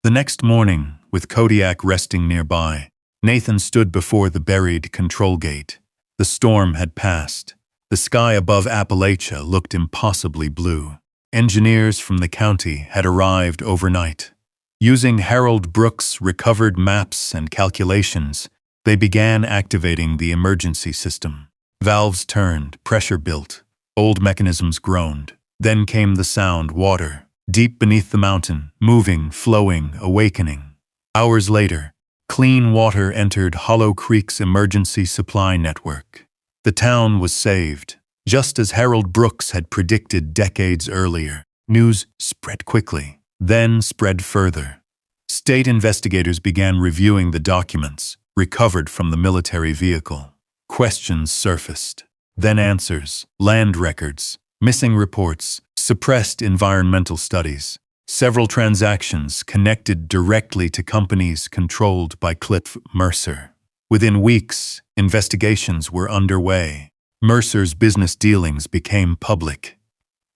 The next morning, with Kodiak resting nearby, Nathan stood before the buried control gate. The storm had passed. The sky above Appalachia looked impossibly blue. Engineers from the county had arrived overnight. Using Harold Brooks' recovered maps and calculations, they began activating the emergency system. Valves turned, pressure built, old mechanisms groaned. Then came the sound, water, deep beneath the mountain, moving, flowing, awakening. Hours later, clean water entered Hollow Creek's emergency supply network. The town was saved, just as Harold Brooks had predicted decades earlier. News spread quickly, then spread further. State investigators began reviewing the documents recovered from the military vehicle. Questions surfaced, then answers, land records, missing reports, suppressed environmental studies. Several transactions connected directly to companies controlled by Cliff Mercer. Within weeks, investigations were underway. Mercer's business dealings became public.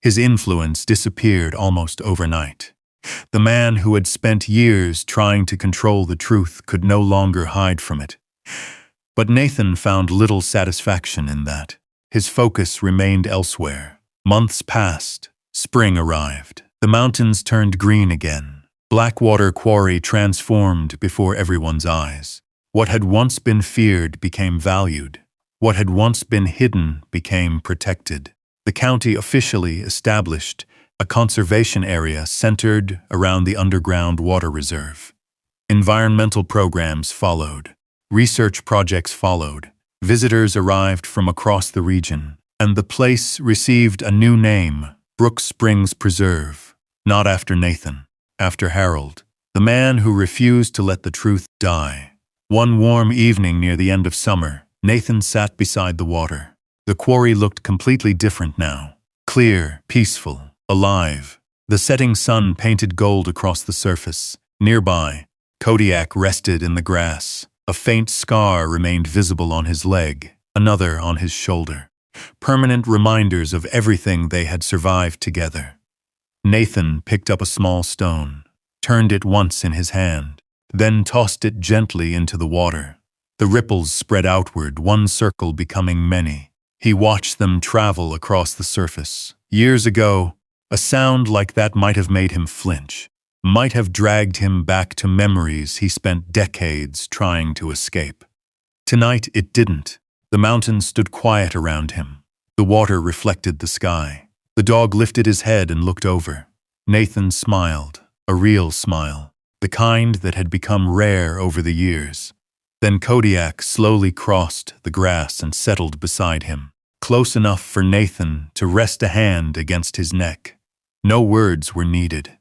His influence disappeared almost overnight. The man who had spent years trying to control the truth could no longer hide from it. But Nathan found little satisfaction in that. His focus remained elsewhere. Months passed. Spring arrived. The mountains turned green again. Blackwater Quarry transformed before everyone's eyes. What had once been feared became valued. What had once been hidden became protected. The county officially established a conservation area centered around the underground water reserve. Environmental programs followed. Research projects followed. Visitors arrived from across the region, and the place received a new name, Brook Springs Preserve. Not after Nathan, after Harold, the man who refused to let the truth die. One warm evening near the end of summer, Nathan sat beside the water. The quarry looked completely different now. Clear, peaceful, alive. The setting sun painted gold across the surface. Nearby, Kodiak rested in the grass. A faint scar remained visible on his leg, another on his shoulder. Permanent reminders of everything they had survived together. Nathan picked up a small stone, turned it once in his hand, then tossed it gently into the water. The ripples spread outward, one circle becoming many. He watched them travel across the surface. Years ago, a sound like that might have made him flinch, might have dragged him back to memories he spent decades trying to escape. Tonight it didn't. The mountains stood quiet around him. The water reflected the sky. The dog lifted his head and looked over. Nathan smiled, a real smile, the kind that had become rare over the years. Then Kodiak slowly crossed the grass and settled beside him, close enough for Nathan to rest a hand against his neck. No words were needed.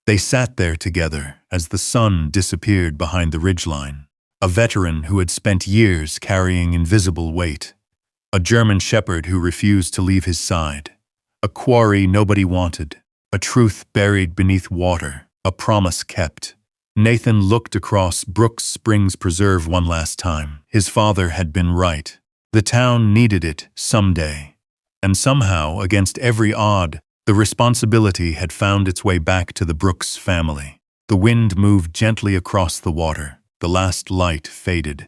They sat there together as the sun disappeared behind the ridgeline. A veteran who had spent years carrying invisible weight. A German shepherd who refused to leave his side. A quarry nobody wanted. A truth buried beneath water. A promise kept. Nathan looked across Brook Springs Preserve one last time. His father had been right. The town needed it someday. And somehow, against every odd, the responsibility had found its way back to the Brooks family. The wind moved gently across the water. The last light faded.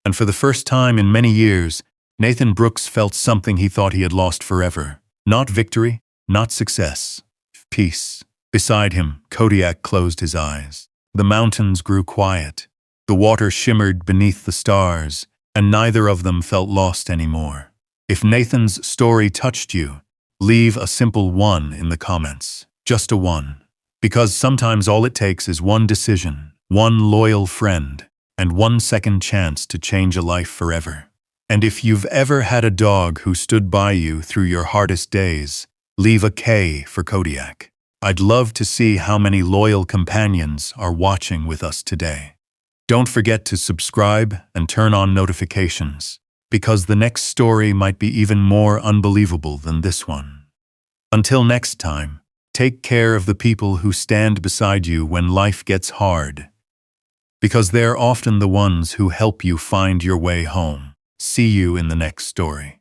And for the first time in many years, Nathan Brooks felt something he thought he had lost forever. Not victory, not success. Peace. Beside him, Kodiak closed his eyes. The mountains grew quiet. The water shimmered beneath the stars, and neither of them felt lost anymore. If Nathan's story touched you, leave a simple 1 in the comments. Just a 1. Because sometimes all it takes is one decision, one loyal friend, and one second chance to change a life forever. And if you've ever had a dog who stood by you through your hardest days, leave a K for Kodiak. I'd love to see how many loyal companions are watching with us today. Don't forget to subscribe and turn on notifications, because the next story might be even more unbelievable than this one. Until next time, take care of the people who stand beside you when life gets hard, because they're often the ones who help you find your way home. See you in the next story.